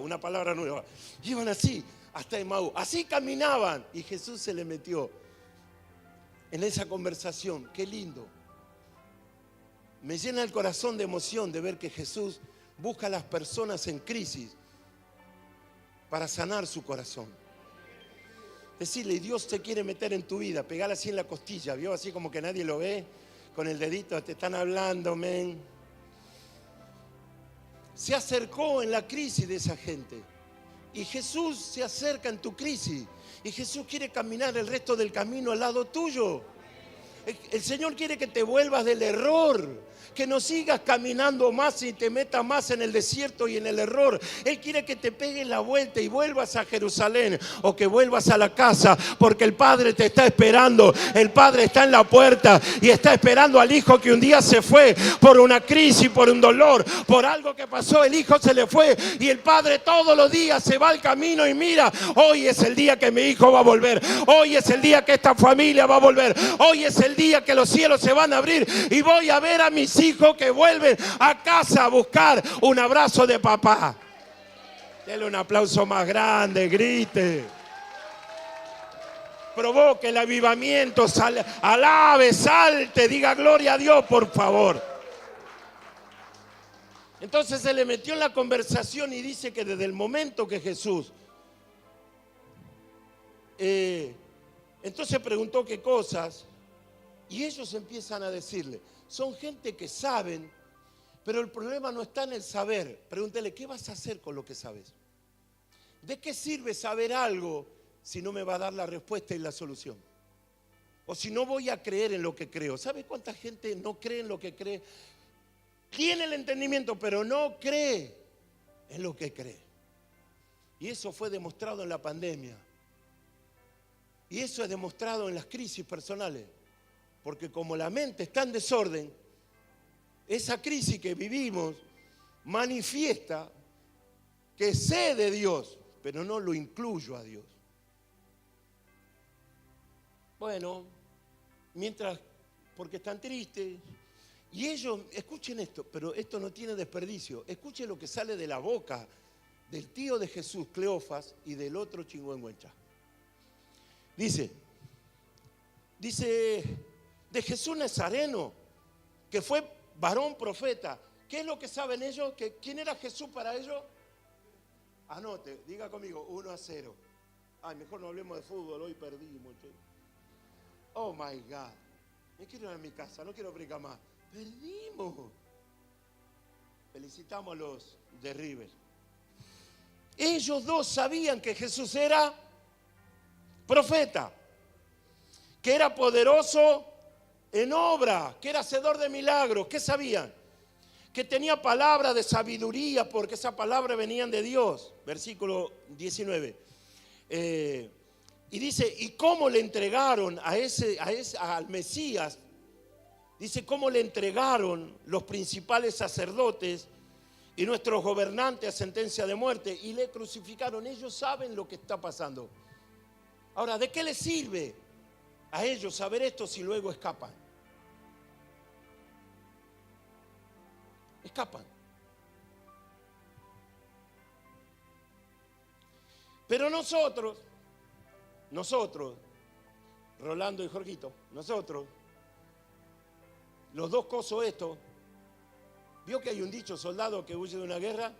una palabra nueva. Iban así, hasta Emaús, así caminaban y Jesús se le metió en esa conversación. Qué lindo. Me llena el corazón de emoción de ver que Jesús busca a las personas en crisis para sanar su corazón. Decirle, Dios te quiere meter en tu vida, pegarle así en la costilla, ¿vio? Así como que nadie lo ve, con el dedito, te están hablando, men. Se acercó en la crisis de esa gente. Y Jesús se acerca en tu crisis. Y Jesús quiere caminar el resto del camino al lado tuyo. El Señor quiere que te vuelvas del error, que no sigas caminando más y te metas más en el desierto y en el error. Él quiere que te pegues la vuelta y vuelvas a Jerusalén o que vuelvas a la casa, porque el Padre te está esperando. El Padre está en la puerta y está esperando al Hijo que un día se fue por una crisis, por un dolor, por algo que pasó. El Hijo se le fue y el Padre todos los días se va al camino y mira, hoy es el día que mi hijo va a volver. Hoy es el día que esta familia va a volver. Hoy es el día que los cielos se van a abrir y voy a ver a mis hijos que vuelven a casa a buscar un abrazo de papá. Dele un aplauso más grande, grite. Provoque el avivamiento, alabe, salte, diga gloria a Dios, por favor. Entonces se le metió en la conversación y dice que desde el momento que Jesús entonces preguntó qué cosas. Y ellos empiezan a decirle, son gente que saben, pero el problema no está en el saber. Pregúntele, ¿qué vas a hacer con lo que sabes? ¿De qué sirve saber algo si no me va a dar la respuesta y la solución? O si no voy a creer en lo que creo. ¿Sabe cuánta gente no cree en lo que cree? Tiene el entendimiento, pero no cree en lo que cree. Y eso fue demostrado en la pandemia. Y eso es demostrado en las crisis personales. Porque como la mente está en desorden, esa crisis que vivimos manifiesta que sé de Dios, pero no lo incluyo a Dios. Bueno, mientras, porque están tristes. Y ellos, escuchen esto, pero esto no tiene desperdicio. Escuchen lo que sale de la boca del tío de Jesús, Cleofas, y del otro chingüengüencha. Dice, de Jesús Nazareno, que fue varón profeta. ¿Qué es lo que saben ellos? ¿Quién era Jesús para ellos? Anote, diga conmigo, 1-0. Ay, mejor no hablemos de fútbol, hoy perdimos. Oh my God. Me quiero ir a mi casa, no quiero predicar más. Perdimos. Felicitamos a los de River. Ellos dos sabían que Jesús era profeta, que era poderoso en obra, que era hacedor de milagros. ¿Qué sabían? Que tenía palabra de sabiduría, porque esa palabra venían de Dios. Versículo 19. Y dice, ¿y cómo le entregaron al Mesías? Dice, ¿cómo le entregaron los principales sacerdotes y nuestros gobernantes a sentencia de muerte? Y le crucificaron. Ellos saben lo que está pasando. Ahora, ¿de qué les sirve a ellos saber esto si luego escapan? Escapan. Pero nosotros, Rolando y Jorgito, nosotros, los dos cosos estos, ¿vio que hay un dicho, soldado que huye de una guerra?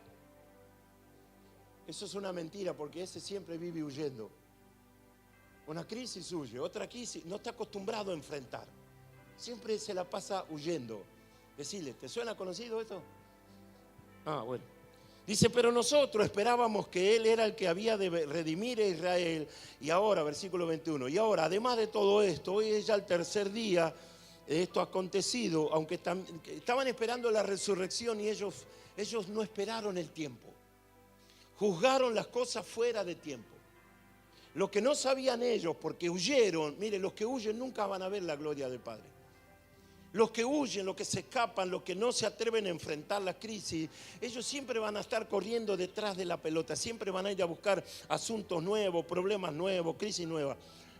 Eso es una mentira, porque ese siempre vive huyendo. Una crisis huye, otra crisis, no está acostumbrado a enfrentar. Siempre se la pasa huyendo. Decirle, ¿te suena conocido esto? Bueno. Dice, pero nosotros esperábamos que Él era el que había de redimir a Israel. Y ahora, versículo 21, y ahora, además de todo esto, hoy es ya el tercer día de esto acontecido, aunque estaban esperando la resurrección y ellos no esperaron el tiempo. Juzgaron las cosas fuera de tiempo. Lo que no sabían ellos, porque huyeron, mire, los que huyen nunca van a ver la gloria del Padre. Los que huyen, los que se escapan, los que no se atreven a enfrentar la crisis, ellos siempre van a estar corriendo detrás de la pelota, siempre van a ir a buscar asuntos nuevos, problemas nuevos, crisis nuevas.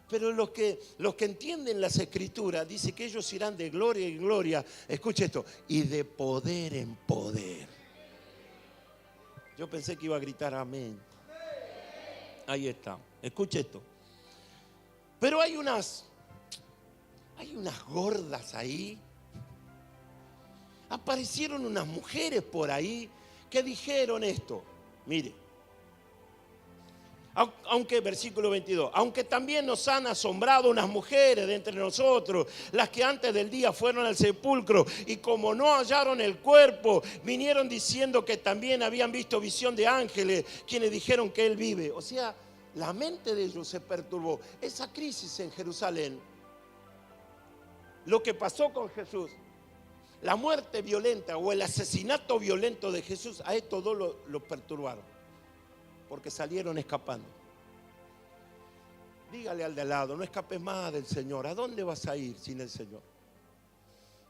Pero los que entienden las Escrituras, dice que ellos irán de gloria en gloria, escuche esto, y de poder en poder. Yo pensé que iba a gritar amén. Ahí está, escuche esto. Pero hay unas hay unas gordas ahí. Aparecieron unas mujeres por ahí que dijeron esto. Mire, aunque, versículo 22, aunque también nos han asombrado unas mujeres de entre nosotros, las que antes del día fueron al sepulcro y como no hallaron el cuerpo, vinieron diciendo que también habían visto visión de ángeles, quienes dijeron que él vive. O sea, la mente de ellos se perturbó. Esa crisis en Jerusalén, lo que pasó con Jesús, la muerte violenta o el asesinato violento de Jesús, a estos dos lo perturbaron, porque salieron escapando. Dígale al de al lado, no escapes más del Señor. ¿A dónde vas a ir sin el Señor?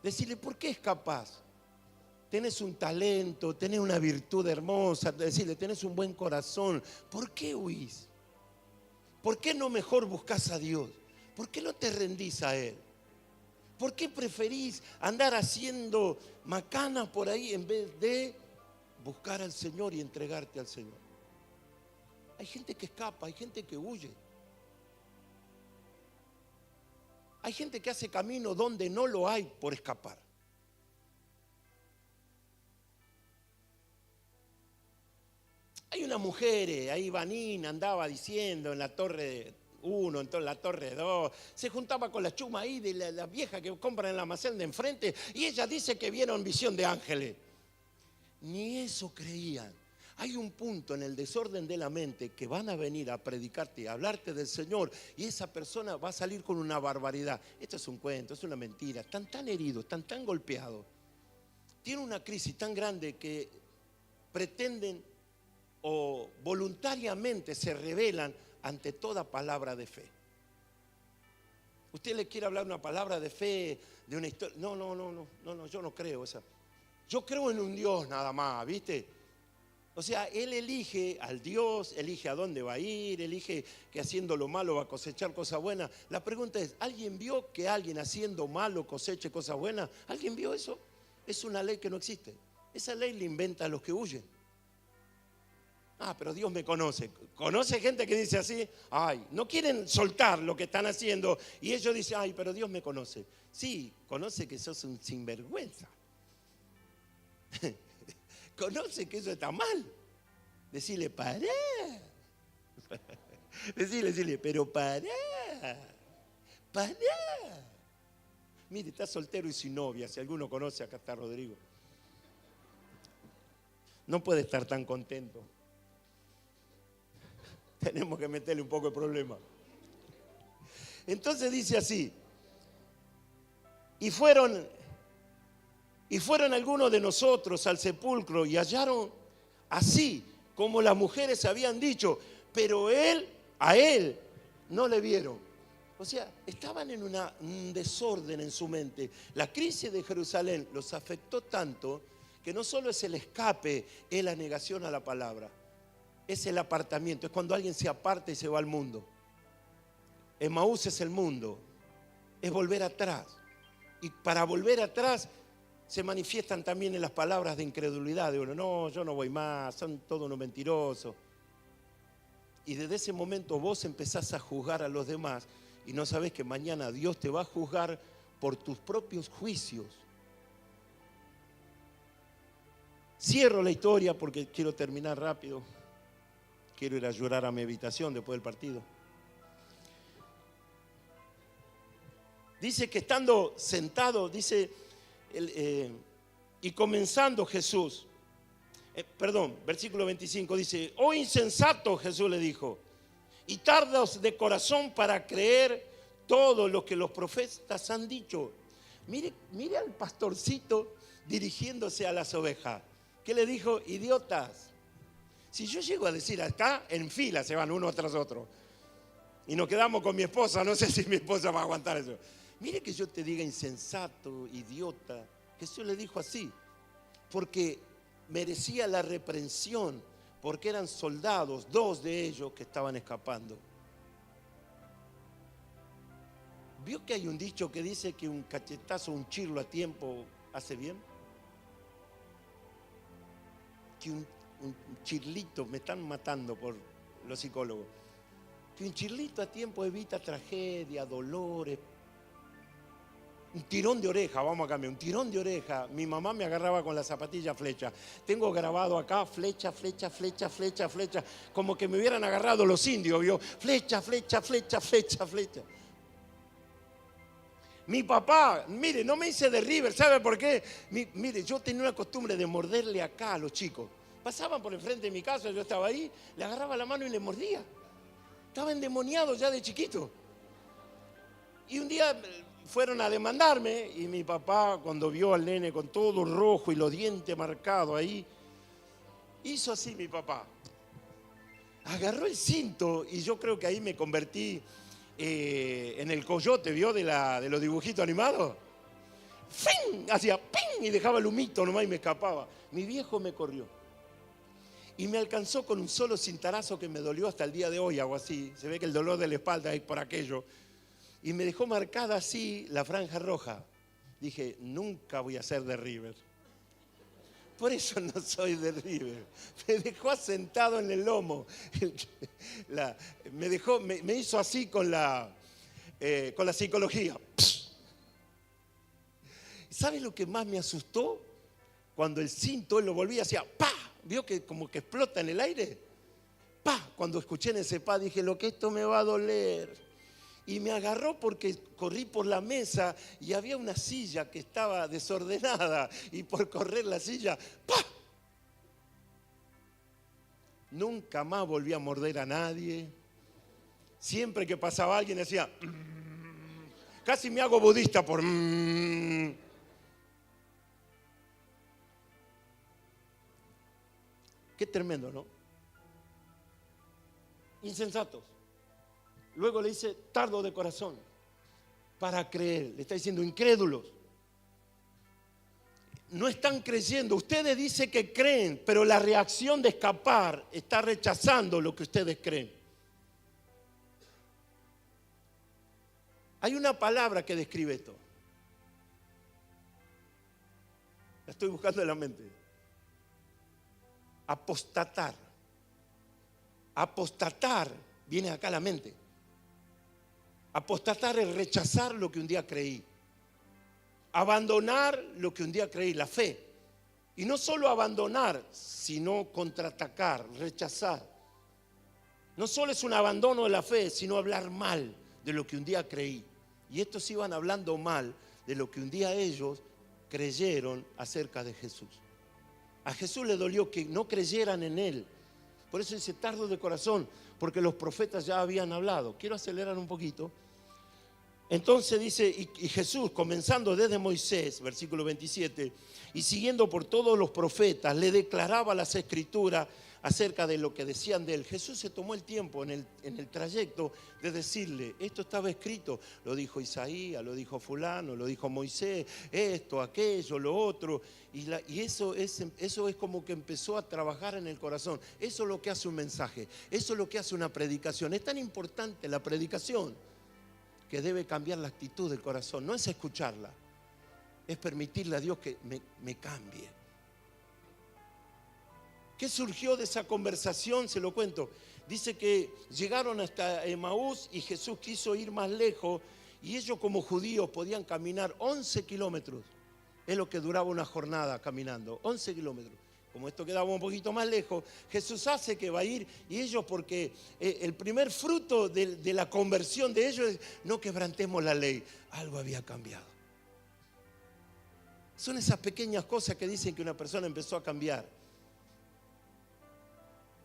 Decirle, ¿por qué escapás? Tenés un talento, tenés una virtud hermosa. Decirle, tenés un buen corazón. ¿Por qué huís? ¿Por qué no mejor buscás a Dios? ¿Por qué no te rendís a Él? ¿Por qué preferís andar haciendo macanas por ahí en vez de buscar al Señor y entregarte al Señor? Hay gente que escapa, hay gente que huye. Hay gente que hace camino donde no lo hay por escapar. Hay una mujer, ahí Vanina andaba diciendo en la torre 1, en la torre 2, se juntaba con la chuma ahí de la vieja que compran en el almacén de enfrente y ella dice que vieron visión de ángeles. Ni eso creían. Hay un punto en el desorden de la mente que van a venir a predicarte y a hablarte del Señor y esa persona va a salir con una barbaridad. Esto es un cuento, es una mentira. Están tan heridos, están tan golpeados. Tienen una crisis tan grande que pretenden o voluntariamente se rebelan ante toda palabra de fe. ¿Usted le quiere hablar una palabra de fe, de una historia? No, yo no creo esa. Yo creo en un Dios nada más, ¿viste? O sea, él elige al Dios, elige a dónde va a ir, elige que haciendo lo malo va a cosechar cosas buenas. La pregunta es, ¿alguien vio que alguien haciendo malo coseche cosas buenas? ¿Alguien vio eso? Es una ley que no existe. Esa ley la inventan los que huyen. Ah, pero Dios me conoce. ¿Conoce gente que dice así? Ay, no quieren soltar lo que están haciendo y ellos dicen, ay, pero Dios me conoce. Sí, conoce que sos un sinvergüenza. Conoce que eso está mal. Decirle, pará. Decirle, pero pará. Pará. Mire, está soltero y sin novia. Si alguno conoce, acá está Rodrigo. No puede estar tan contento. Tenemos que meterle un poco de problema. Entonces dice así. Y fueron algunos de nosotros al sepulcro y hallaron así como las mujeres habían dicho, pero a él no le vieron. O sea, estaban en un desorden en su mente. La crisis de Jerusalén los afectó tanto que no solo es el escape, es la negación a la palabra. Es el apartamiento, es cuando alguien se aparta y se va al mundo. Emaús es el mundo, es volver atrás. Y para volver atrás se manifiestan también en las palabras de incredulidad de uno. No, yo no voy más, son todos unos mentirosos. Y desde ese momento vos empezás a juzgar a los demás y no sabés que mañana Dios te va a juzgar por tus propios juicios. Cierro la historia porque quiero terminar rápido. Quiero ir a llorar a mi habitación después del partido. Dice que estando sentado, dice, y comenzando Jesús, versículo 25 dice, oh insensato, Jesús le dijo, y tardos de corazón para creer todo lo que los profetas han dicho. Mire al pastorcito dirigiéndose a las ovejas. ¿Qué le dijo? Idiotas. Si yo llego a decir acá, en fila se van uno tras otro. Y nos quedamos con mi esposa, no sé si mi esposa va a aguantar eso. Mire que yo te diga insensato, idiota. Jesús le dijo así, porque merecía la reprensión, porque eran soldados, 2 de ellos que estaban escapando. ¿Vio que hay un dicho que dice que un cachetazo, un chirlo a tiempo hace bien? Que un chirlito, me están matando por los psicólogos, que un chirlito a tiempo evita tragedia, dolores. Un tirón de oreja, vamos a cambiar, un tirón de oreja. Mi mamá me agarraba con la zapatilla flecha. Tengo grabado acá flecha, flecha, flecha, flecha, flecha. Como que me hubieran agarrado los indios, ¿vio? Flecha, flecha, flecha, flecha, flecha. Mi papá, mire, no me hice de River, ¿sabe por qué? Mire, yo tenía una costumbre de morderle acá a los chicos. Pasaban por enfrente de mi casa, yo estaba ahí, le agarraba la mano y le mordía. Estaba endemoniado ya de chiquito. Y un día fueron a demandarme y mi papá, cuando vio al nene con todo rojo y los dientes marcados ahí, hizo así mi papá. Agarró el cinto y yo creo que ahí me convertí en el coyote, ¿vio? De los dibujitos animados. ¡Fin! Hacía ¡ping! Y dejaba el humito nomás y me escapaba. Mi viejo me corrió. Y me alcanzó con un solo cintarazo que me dolió hasta el día de hoy, algo así. Se ve que el dolor de la espalda es por aquello. Y me dejó marcada así la franja roja. Dije, nunca voy a ser de River. Por eso no soy de River. Me dejó asentado en el lomo. Me hizo así con la psicología. ¿Sabes lo que más me asustó? Cuando el cinto él lo volvía hacia ¡pa! ¿Vio que como que explota en el aire? ¡Pa! Cuando escuché en ese pa dije, lo que esto me va a doler. Y me agarró porque corrí por la mesa y había una silla que estaba desordenada. Y por correr la silla, ¡pa! Nunca más volví a morder a nadie. Siempre que pasaba alguien decía, casi me hago budista por... Qué tremendo, ¿no? Insensatos. Luego le dice, tardo de corazón para creer. Le está diciendo, incrédulos. No están creyendo. Ustedes dicen que creen, pero la reacción de escapar está rechazando lo que ustedes creen. Hay una palabra que describe esto. La estoy buscando en la mente. Apostatar. Apostatar viene acá a la mente. Apostatar es rechazar lo que un día creí. Abandonar lo que un día creí, la fe. Y no solo abandonar, sino contraatacar, rechazar. No solo es un abandono de la fe, sino hablar mal de lo que un día creí. Y estos iban hablando mal de lo que un día ellos creyeron acerca de Jesús. A Jesús le dolió que no creyeran en Él. Por eso dice tardo de corazón, porque los profetas ya habían hablado. Quiero acelerar un poquito. Entonces dice, y Jesús, comenzando desde Moisés, versículo 27, y siguiendo por todos los profetas, le declaraba las escrituras acerca de lo que decían de él. Jesús se tomó el tiempo en el trayecto de decirle, esto estaba escrito, lo dijo Isaías, lo dijo fulano, lo dijo Moisés, esto, aquello, lo otro, y eso es como que empezó a trabajar en el corazón. Eso es lo que hace un mensaje, eso es lo que hace una predicación. Es tan importante la predicación que debe cambiar la actitud del corazón. No es escucharla, es permitirle a Dios que me cambie. ¿Qué surgió de esa conversación? Se lo cuento. Dice que llegaron hasta Emaús y Jesús quiso ir más lejos y ellos como judíos podían caminar 11 kilómetros. Es lo que duraba una jornada caminando, 11 kilómetros. Como esto quedaba un poquito más lejos, Jesús hace que va a ir y ellos, porque el primer fruto de la conversión de ellos es no quebrantemos la ley. Algo había cambiado. Son esas pequeñas cosas que dicen que una persona empezó a cambiar.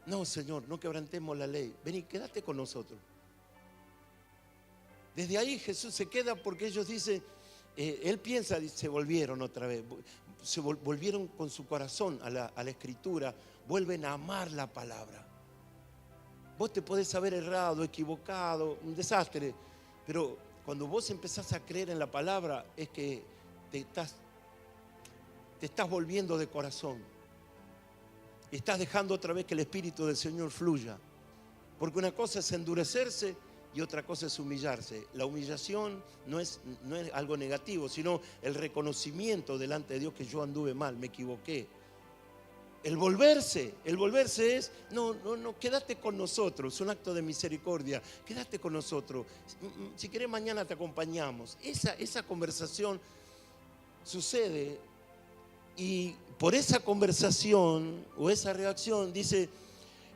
No, Señor, no quebrantemos la ley. Vení, quédate con nosotros. Desde ahí Jesús se queda porque ellos dicen, él piensa, se volvieron otra vez. Se volvieron con su corazón a la escritura, vuelven a amar la palabra. Vos te podés haber errado, equivocado, un desastre, pero cuando vos empezás a creer en la palabra es que te estás volviendo de corazón. Estás dejando otra vez que el Espíritu del Señor fluya. Porque una cosa es endurecerse y otra cosa es humillarse. La humillación no es algo negativo, sino el reconocimiento delante de Dios que yo anduve mal, me equivoqué. El volverse es, no, quédate con nosotros, es un acto de misericordia, quédate con nosotros. Si querés mañana te acompañamos. Esa conversación sucede y por esa conversación o esa reacción dice,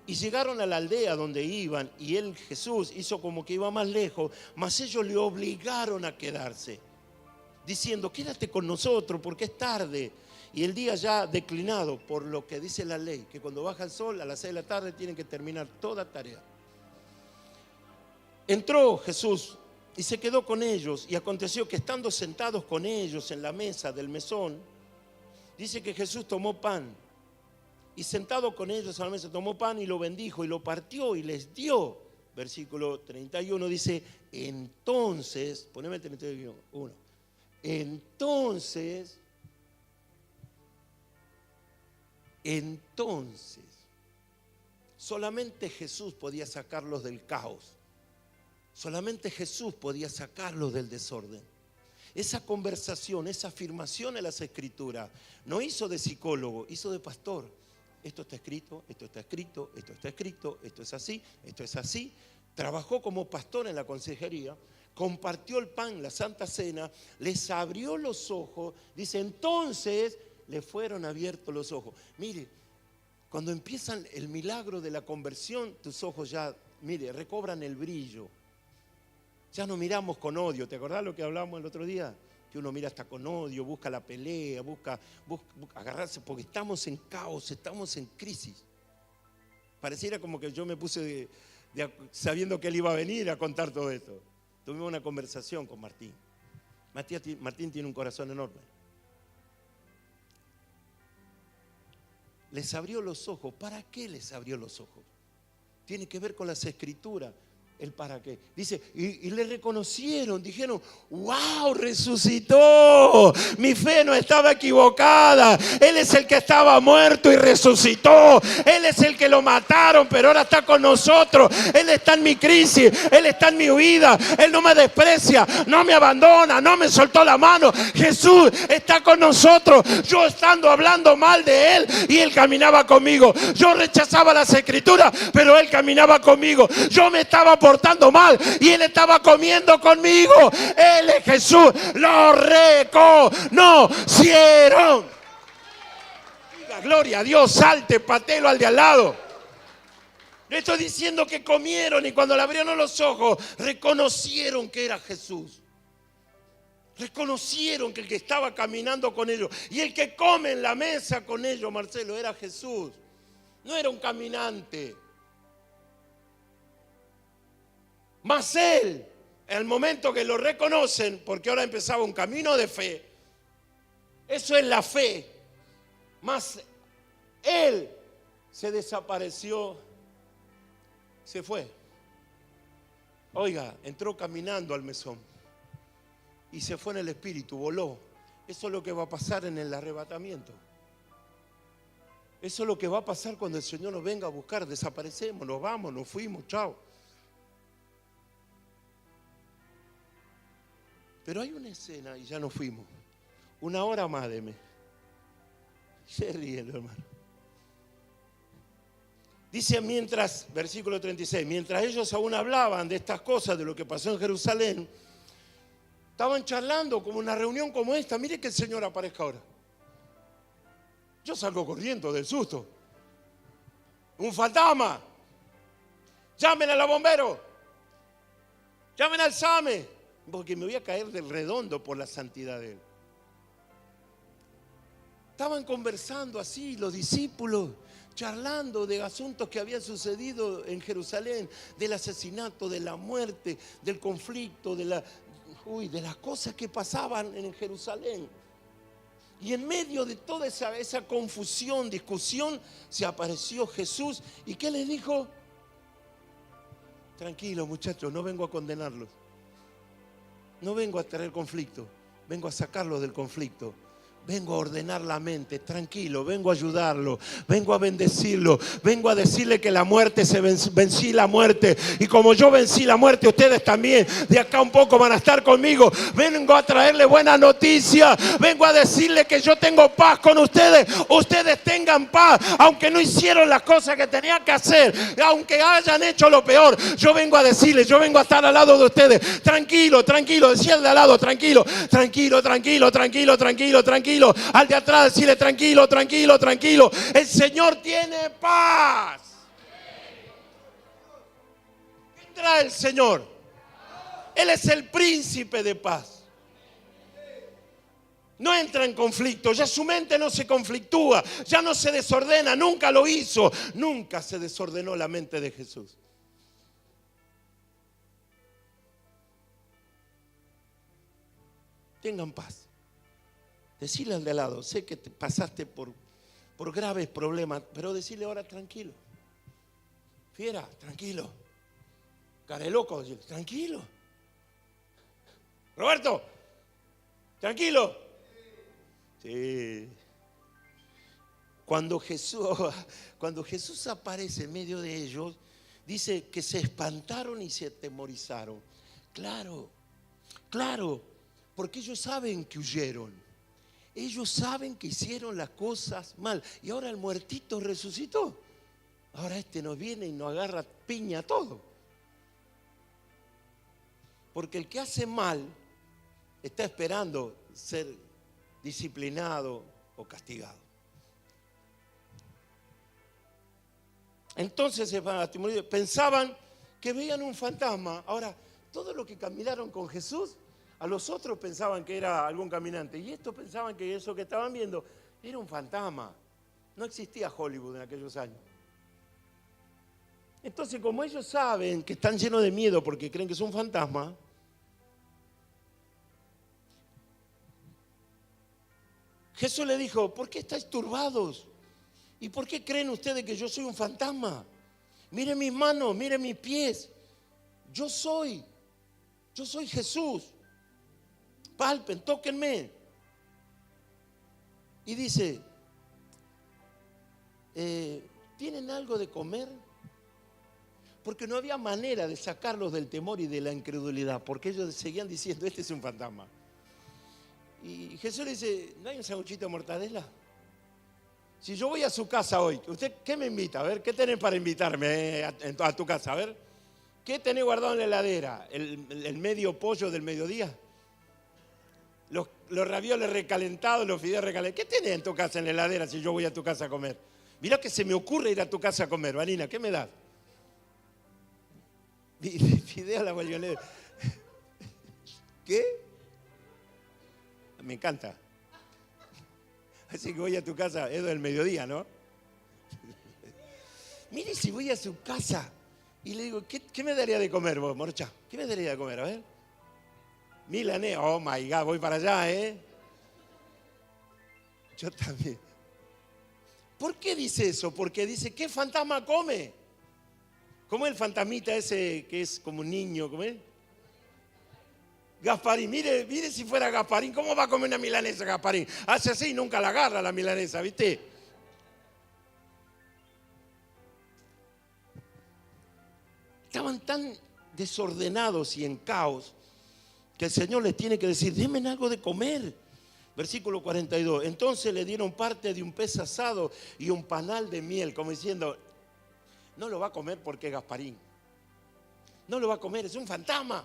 y llegaron a la aldea donde iban y él, Jesús, hizo como que iba más lejos, mas ellos le obligaron a quedarse, diciendo, quédate con nosotros porque es tarde. Y el día ya declinado, por lo que dice la ley, que cuando baja el sol a las 6 de la tarde tienen que terminar toda tarea. Entró Jesús y se quedó con ellos, y aconteció que estando sentados con ellos en la mesa del mesón, dice que Jesús tomó pan, y sentado con ellos a la mesa tomó pan y lo bendijo y lo partió y les dio. Versículo 31 dice, entonces, poneme 31, entonces, solamente Jesús podía sacarlos del caos. Solamente Jesús podía sacarlos del desorden. Esa conversación, esa afirmación en las Escrituras, no hizo de psicólogo, hizo de pastor. Esto está escrito, esto está escrito, esto está escrito, esto es así, esto es así. Trabajó como pastor en la consejería, compartió el pan, la Santa Cena, les abrió los ojos. Dice, entonces le fueron abiertos los ojos. Mire, cuando empiezan el milagro de la conversión, tus ojos ya, mire, recobran el brillo. Ya no miramos con odio. ¿Te acordás lo que hablamos el otro día? Que uno mira hasta con odio, busca la pelea, busca agarrarse, porque estamos en caos, estamos en crisis. Pareciera como que yo me puse sabiendo que él iba a venir a contar todo esto. Tuvimos una conversación con Martín. Martín tiene un corazón enorme. Les abrió los ojos. ¿Para qué les abrió los ojos? Tiene que ver con las Escrituras. El para qué. Dice, y le reconocieron, dijeron, wow, resucitó. Mi fe no estaba equivocada. Él es el que estaba muerto y resucitó. Él es el que lo mataron, pero ahora está con nosotros. Él está en mi crisis, Él está en mi vida. Él no me desprecia, no me abandona, no me soltó la mano. Jesús está con nosotros. Yo estando hablando mal de Él y Él caminaba conmigo. Yo rechazaba las Escrituras, pero Él caminaba conmigo. Yo me estaba portando mal y Él estaba comiendo conmigo. Él es Jesús. Lo reconocieron. Diga gloria a Dios, salte, patelo al de al lado. Le estoy diciendo que comieron y cuando le abrieron los ojos reconocieron que era Jesús. Reconocieron que el que estaba caminando con ellos y el que come en la mesa con ellos, Marcelo, era Jesús. No era un caminante. Mas él, en el momento que lo reconocen, porque ahora empezaba un camino de fe, eso es la fe, mas él se desapareció, se fue. Oiga, entró caminando al mesón y se fue en el espíritu, voló. Eso es lo que va a pasar en el arrebatamiento. Eso es lo que va a pasar cuando el Señor nos venga a buscar. Desaparecemos, nos vamos, nos fuimos, chao. Pero hay una escena y ya nos fuimos. Una hora más, deme. Se ríen, hermano. Dice mientras, versículo 36, mientras ellos aún hablaban de estas cosas, de lo que pasó en Jerusalén, estaban charlando como una reunión como esta. Mire que el Señor aparezca ahora. Yo salgo corriendo del susto. Un fantasma. Llamen a los bomberos. Llamen al SAME. Porque me voy a caer del redondo por la santidad de Él. Estaban conversando así los discípulos, charlando de asuntos que habían sucedido en Jerusalén, del asesinato, de la muerte, del conflicto, de las cosas que pasaban en Jerusalén. Y en medio de toda esa confusión, discusión, se apareció Jesús. ¿Y qué les dijo? Tranquilos, muchachos, no vengo a condenarlos. No vengo a traer conflicto, vengo a sacarlos del conflicto. Vengo a ordenar la mente, tranquilo, vengo a ayudarlo, vengo a bendecirlo, vengo a decirle que la muerte vencí la muerte, y como yo vencí la muerte, ustedes también de acá un poco van a estar conmigo. Vengo a traerle buena noticia, vengo a decirle que yo tengo paz con ustedes, ustedes tengan paz, aunque no hicieron las cosas que tenían que hacer, aunque hayan hecho lo peor. Yo vengo a decirles, yo vengo a estar al lado de ustedes, tranquilo, tranquilo, decía al de al lado, tranquilo, tranquilo, tranquilo, tranquilo, tranquilo, tranquilo. Al de atrás decirle tranquilo, tranquilo, tranquilo. El Señor tiene paz. ¿Qué trae el Señor? Él es el príncipe de paz. No entra en conflicto, ya su mente no se conflictúa, ya no se desordena, nunca lo hizo, nunca se desordenó la mente de Jesús. Tengan paz. Decirle al de al lado, sé que te pasaste por graves problemas, pero decirle ahora tranquilo. Fiera, tranquilo. Cara de loco, decirle, tranquilo. Roberto, tranquilo. Sí. Cuando Jesús aparece en medio de ellos, dice que se espantaron y se atemorizaron. Claro, claro, porque ellos saben que huyeron. Ellos saben que hicieron las cosas mal. Y ahora el muertito resucitó. Ahora nos viene y nos agarra piña a todo. Porque el que hace mal está esperando ser disciplinado o castigado. Entonces pensaban que veían un fantasma. Ahora, todos los que caminaron con Jesús, a los otros pensaban que era algún caminante. Y estos pensaban que eso que estaban viendo era un fantasma. No existía Hollywood en aquellos años. Entonces, como ellos saben que están llenos de miedo porque creen que es un fantasma, Jesús le dijo, ¿por qué estáis turbados? ¿Y por qué creen ustedes que yo soy un fantasma? Miren mis manos, miren mis pies. Yo soy Jesús. Palpen, tóquenme. Y dice, ¿tienen algo de comer? Porque no había manera de sacarlos del temor y de la incredulidad, porque ellos seguían diciendo, este es un fantasma. Y Jesús le dice, ¿no hay un sanguchito de mortadela? Si yo voy a su casa hoy, ¿usted qué me invita? A ver, ¿qué tenés para invitarme a tu casa? A ver, ¿qué tenés guardado en la heladera? ¿El medio pollo del mediodía? Los ravioles recalentados, los fideos recalentados. ¿Qué tenés en tu casa en la heladera si yo voy a tu casa a comer? Mirá que se me ocurre ir a tu casa a comer. Vanina, ¿qué me das? Fideo a la bayoneta. ¿Qué? Me encanta. Así que voy a tu casa, es del mediodía, ¿no? Mire, si voy a su casa y le digo, ¿qué me daría de comer vos, Morcha? ¿Qué me daría de comer? A ver. Milanés, oh my God, voy para allá, ¿eh? Yo también. ¿Por qué dice eso? Porque dice, ¿qué fantasma come? ¿Cómo es el fantasmita ese que es como un niño? ¿Cómo es? Gasparín, mire si fuera Gasparín, ¿cómo va a comer una milanesa Gasparín? Hace así y nunca la agarra la milanesa, ¿viste? Estaban tan desordenados y en caos que el Señor les tiene que decir, denme algo de comer. Versículo 42, entonces le dieron parte de un pez asado y un panal de miel, como diciendo, no lo va a comer porque es Gasparín. No lo va a comer, es un fantasma.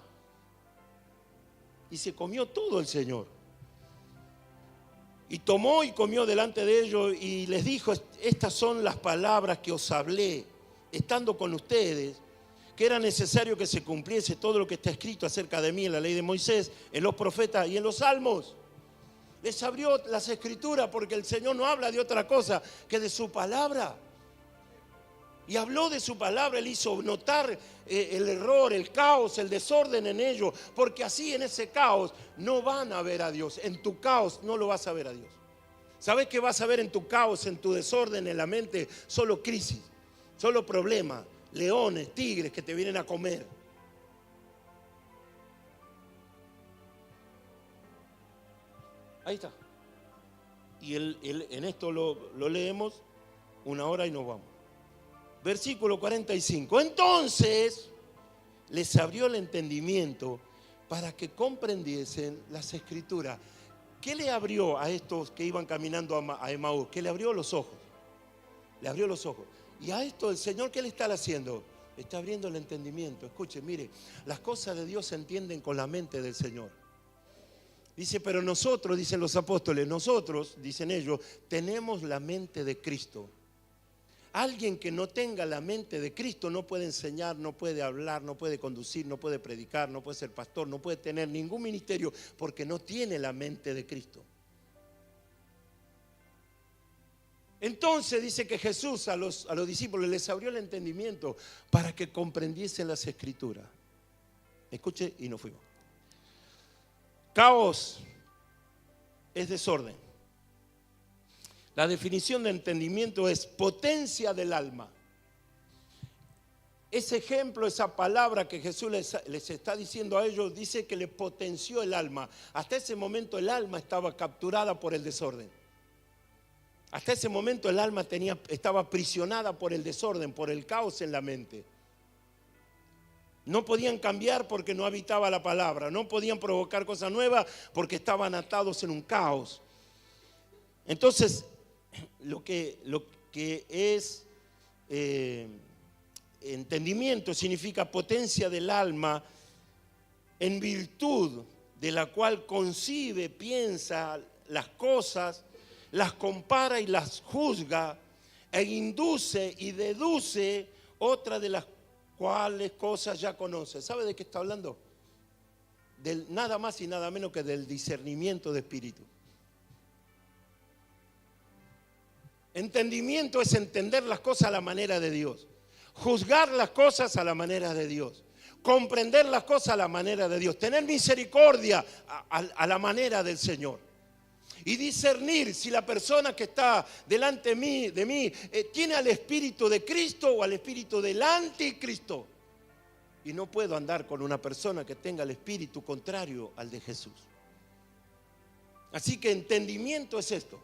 Y se comió todo el Señor. Y tomó y comió delante de ellos y les dijo, estas son las palabras que os hablé, estando con ustedes, que era necesario que se cumpliese todo lo que está escrito acerca de mí en la ley de Moisés, en los profetas y en los salmos. Les abrió las escrituras porque el Señor no habla de otra cosa que de su palabra. Y habló de su palabra, él hizo notar el error, el caos, el desorden en ellos, porque así en ese caos no van a ver a Dios. En tu caos no lo vas a ver a Dios. ¿Sabes qué vas a ver en tu caos, en tu desorden, en la mente? Solo crisis, solo problemas, leones, tigres que te vienen a comer. Ahí está. Y en esto lo leemos 1 hora y nos vamos. Versículo 45. Entonces les abrió el entendimiento para que comprendiesen las Escrituras. ¿Qué le abrió a estos que iban caminando a Emaús? ¿Qué le abrió los ojos? Le abrió los ojos. Y a esto el Señor, ¿qué le está haciendo? Le está abriendo el entendimiento. Escuche, mire, las cosas de Dios se entienden con la mente del Señor. Dice, pero nosotros, dicen los apóstoles, nosotros, dicen ellos, tenemos la mente de Cristo. Alguien que no tenga la mente de Cristo no puede enseñar, no puede hablar, no puede conducir, no puede predicar, no puede ser pastor, no puede tener ningún ministerio porque no tiene la mente de Cristo. Entonces dice que Jesús a los discípulos les abrió el entendimiento para que comprendiesen las Escrituras. Escuche y nos fuimos. Caos es desorden. La definición de entendimiento es potencia del alma. Ese ejemplo, esa palabra que Jesús les está diciendo a ellos, dice que le potenció el alma. Hasta ese momento el alma estaba capturada por el desorden. Hasta ese momento el alma estaba aprisionada por el desorden, por el caos en la mente. No podían cambiar porque no habitaba la palabra. No podían provocar cosas nuevas porque estaban atados en un caos. Entonces, lo que es entendimiento significa potencia del alma en virtud de la cual concibe, piensa las cosas, las compara y las juzga e induce y deduce otra de las cuales cosas ya conoce. ¿Sabe de qué está hablando? Nada más y nada menos que del discernimiento de espíritu. Entendimiento es entender las cosas a la manera de Dios, juzgar las cosas a la manera de Dios, comprender las cosas a la manera de Dios, tener misericordia a la manera del Señor y discernir si la persona que está delante de mí tiene al Espíritu de Cristo o al Espíritu del Anticristo. Y no puedo andar con una persona que tenga el espíritu contrario al de Jesús. Así que entendimiento es esto.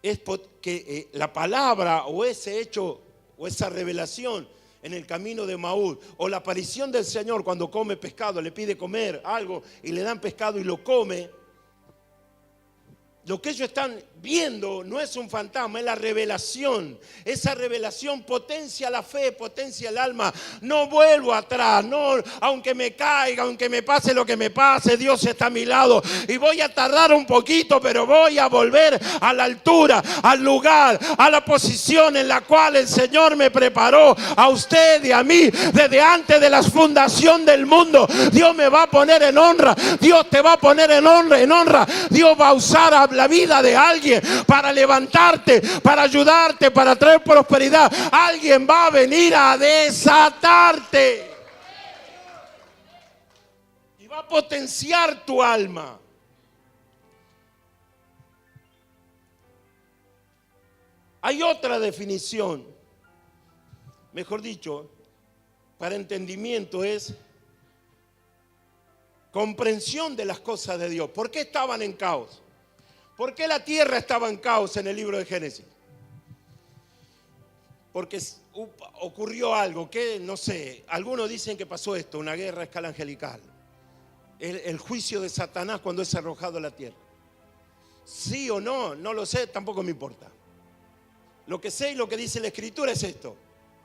Es que la palabra o ese hecho o esa revelación en el camino de Emaús o la aparición del Señor cuando come pescado, le pide comer algo y le dan pescado y lo come. Lo que ellos están viendo no es un fantasma, es la revelación. Esa revelación potencia la fe, potencia el alma. No vuelvo atrás, no, aunque me caiga, aunque me pase lo que me pase, Dios está a mi lado. Y voy a tardar un poquito, pero voy a volver a la altura, al lugar, a la posición en la cual el Señor me preparó a usted y a mí desde antes de la fundación del mundo. Dios me va a poner en honra, Dios te va a poner en honra. Dios va a usar a la vida de alguien para levantarte, para ayudarte, para traer prosperidad. Alguien va a venir a desatarte y va a potenciar tu alma. Hay otra definición, mejor dicho, para entendimiento es comprensión de las cosas de Dios. ¿Por qué estaban en caos? ¿Por qué la tierra estaba en caos en el libro de Génesis? Porque ocurrió algo que, no sé, algunos dicen que pasó esto, una guerra a escala angelical. El juicio de Satanás cuando es arrojado a la tierra. Sí o no, no lo sé, tampoco me importa. Lo que sé y lo que dice la Escritura es esto,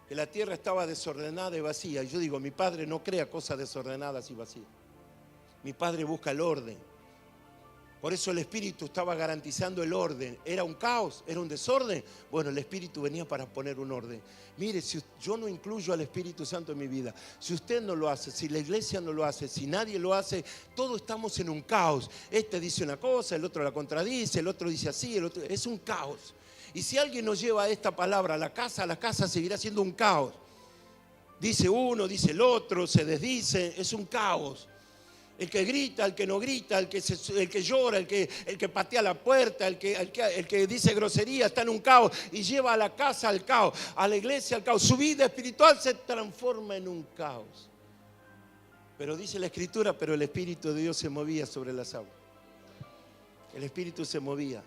que la tierra estaba desordenada y vacía. Y yo digo, mi Padre no crea cosas desordenadas y vacías. Mi Padre busca el orden. Por eso el Espíritu estaba garantizando el orden. ¿Era un caos? ¿Era un desorden? Bueno, el Espíritu venía para poner un orden. Mire, si yo no incluyo al Espíritu Santo en mi vida, si usted no lo hace, si la iglesia no lo hace, si nadie lo hace, todos estamos en un caos. Este dice una cosa, el otro la contradice, el otro dice así, el otro... Es un caos. Y si alguien nos lleva esta palabra a la casa seguirá siendo un caos. Dice uno, dice el otro, se desdice, es un caos. El que grita, el que no grita, el que llora, el que patea la puerta, el que dice grosería, está en un caos y lleva a la casa al caos, a la iglesia al caos. Su vida espiritual se transforma en un caos. Pero dice la Escritura, pero el Espíritu de Dios se movía sobre las aguas. El Espíritu se movía.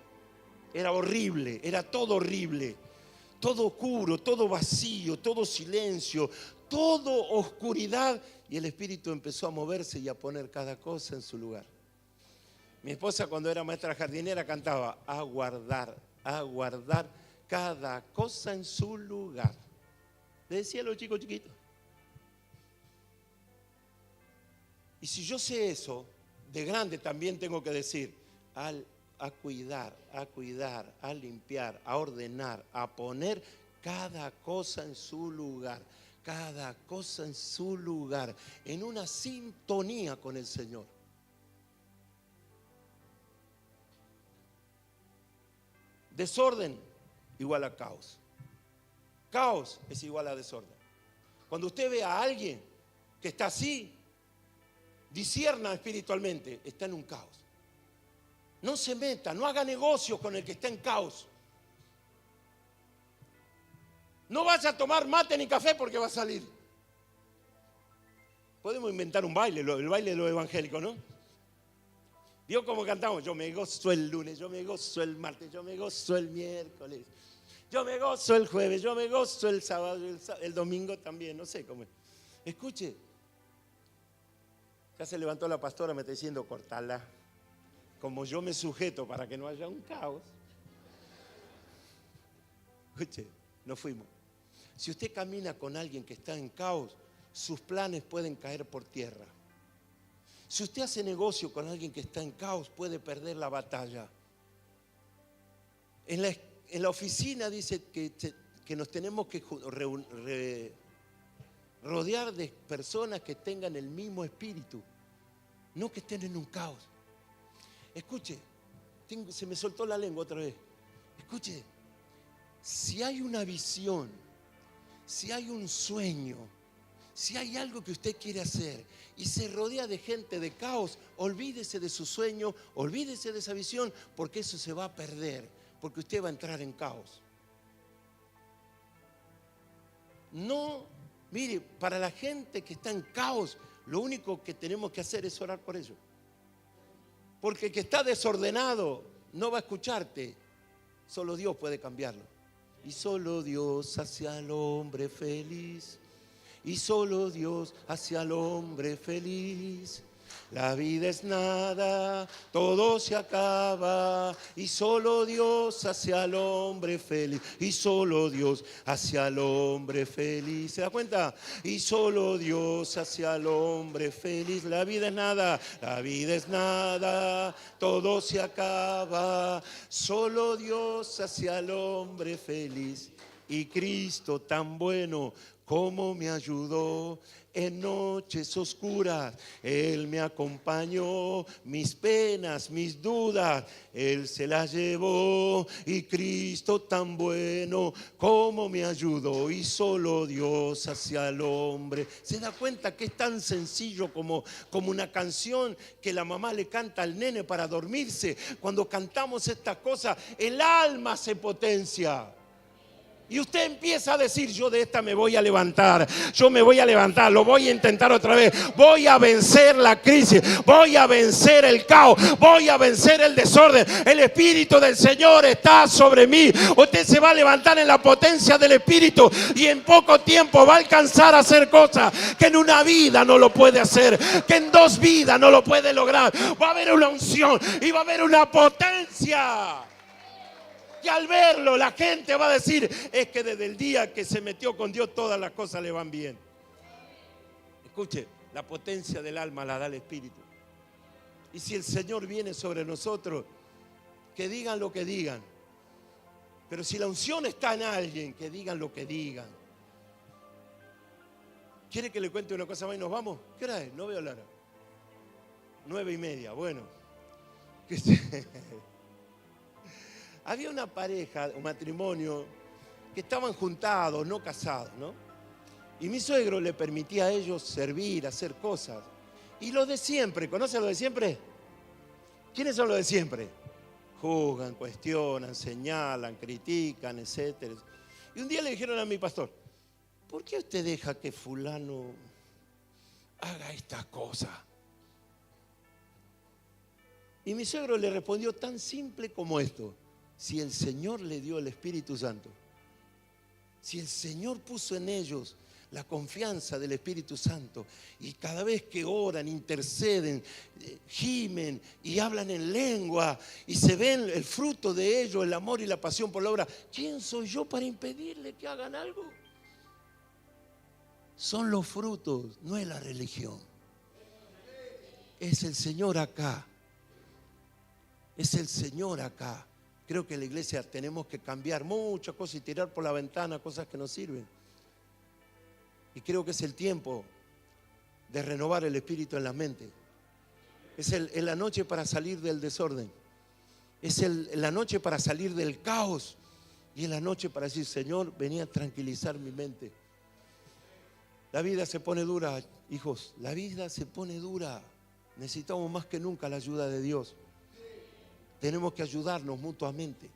Era horrible, era todo horrible. Todo oscuro, todo vacío, todo silencio, todo oscuridad. Y el Espíritu empezó a moverse y a poner cada cosa en su lugar. Mi esposa, cuando era maestra jardinera, cantaba: a guardar cada cosa en su lugar. Le decía a los chicos chiquitos. Y si yo sé eso, de grande también tengo que decir: a cuidar, a limpiar, a ordenar, a poner cada cosa en su lugar. Cada cosa en su lugar, en una sintonía con el Señor. Desorden igual a caos. Caos es igual a desorden. Cuando usted ve a alguien que está así, discierna espiritualmente, está en un caos. No se meta, no haga negocios con el que está en caos. No vaya a tomar mate ni café porque va a salir. Podemos inventar un baile, el baile de los evangélicos, ¿no? ¿Vio cómo cantamos? Yo me gozo el lunes, yo me gozo el martes, yo me gozo el miércoles, yo me gozo el jueves, yo me gozo el sábado, el domingo también, no sé cómo es. Escuche, ya se levantó la pastora, me está diciendo: cortala. Como yo me sujeto para que no haya un caos. Escuche, nos fuimos. Si usted camina con alguien que está en caos, sus planes pueden caer por tierra. Si usted hace negocio con alguien que está en caos, puede perder la batalla. En la oficina dice que nos tenemos que rodear de personas que tengan el mismo espíritu, no que estén en un caos. Escuche, se me soltó la lengua otra vez. Escuche, si hay una visión, si hay un sueño, si hay algo que usted quiere hacer y se rodea de gente de caos, olvídese de su sueño, olvídese de esa visión, porque eso se va a perder, porque usted va a entrar en caos. No, mire, para la gente que está en caos, lo único que tenemos que hacer es orar por ellos. Porque el que está desordenado no va a escucharte, solo Dios puede cambiarlo. Y solo Dios hace al hombre feliz. Y solo Dios hace al hombre feliz. La vida es nada, todo se acaba. Y solo Dios hace al hombre feliz. Y solo Dios hace al hombre feliz. ¿Se da cuenta? Y solo Dios hace al hombre feliz. La vida es nada, la vida es nada, todo se acaba. Solo Dios hace al hombre feliz. Y Cristo tan bueno como me ayudó en noches oscuras, Él me acompañó, mis penas, mis dudas, Él se las llevó. Y Cristo tan bueno como me ayudó, y solo Dios hacia el hombre. ¿Se da cuenta que es tan sencillo como una canción que la mamá le canta al nene para dormirse? Cuando cantamos estas cosas, el alma se potencia. Y usted empieza a decir: yo de esta me voy a levantar, yo me voy a levantar, lo voy a intentar otra vez, voy a vencer la crisis, voy a vencer el caos, voy a vencer el desorden. El Espíritu del Señor está sobre mí. Usted se va a levantar en la potencia del Espíritu y en poco tiempo va a alcanzar a hacer cosas que en una vida no lo puede hacer, que en 2 vidas no lo puede lograr. Va a haber una unción y va a haber una potencia. Y al verlo la gente va a decir: es que desde el día que se metió con Dios todas las cosas le van bien. Escuche, la potencia del alma la da el Espíritu. Y si el Señor viene sobre nosotros, que digan lo que digan. Pero si la unción está en alguien, que digan lo que digan. ¿Quiere que le cuente una cosa más y nos vamos? ¿Qué hora es? No veo la hora. 9:30, bueno. Había una pareja, un matrimonio, que estaban juntados, no casados, ¿no? Y mi suegro le permitía a ellos servir, hacer cosas. Y los de siempre, ¿conocen los de siempre? ¿Quiénes son los de siempre? Juzgan, cuestionan, señalan, critican, etc. Y un día le dijeron a mi pastor: ¿por qué usted deja que fulano haga estas cosas? Y mi suegro le respondió tan simple como esto: Si el Señor le dio el Espíritu Santo, si el Señor puso en ellos la confianza del Espíritu Santo, y cada vez que oran, interceden, gimen y hablan en lengua y se ven el fruto de ello, el amor y la pasión por la obra, ¿quién soy yo para impedirle que hagan algo? Son los frutos, no es la religión. Es el Señor acá. Es el Señor acá. Creo que en la iglesia tenemos que cambiar muchas cosas y tirar por la ventana cosas que no sirven. Y creo que es el tiempo de renovar el espíritu en la mente. Es la noche para salir del desorden. Es la noche para salir del caos. Y es la noche para decir, Señor, venía a tranquilizar mi mente. La vida se pone dura, hijos. La vida se pone dura. Necesitamos más que nunca la ayuda de Dios. Tenemos que ayudarnos mutuamente.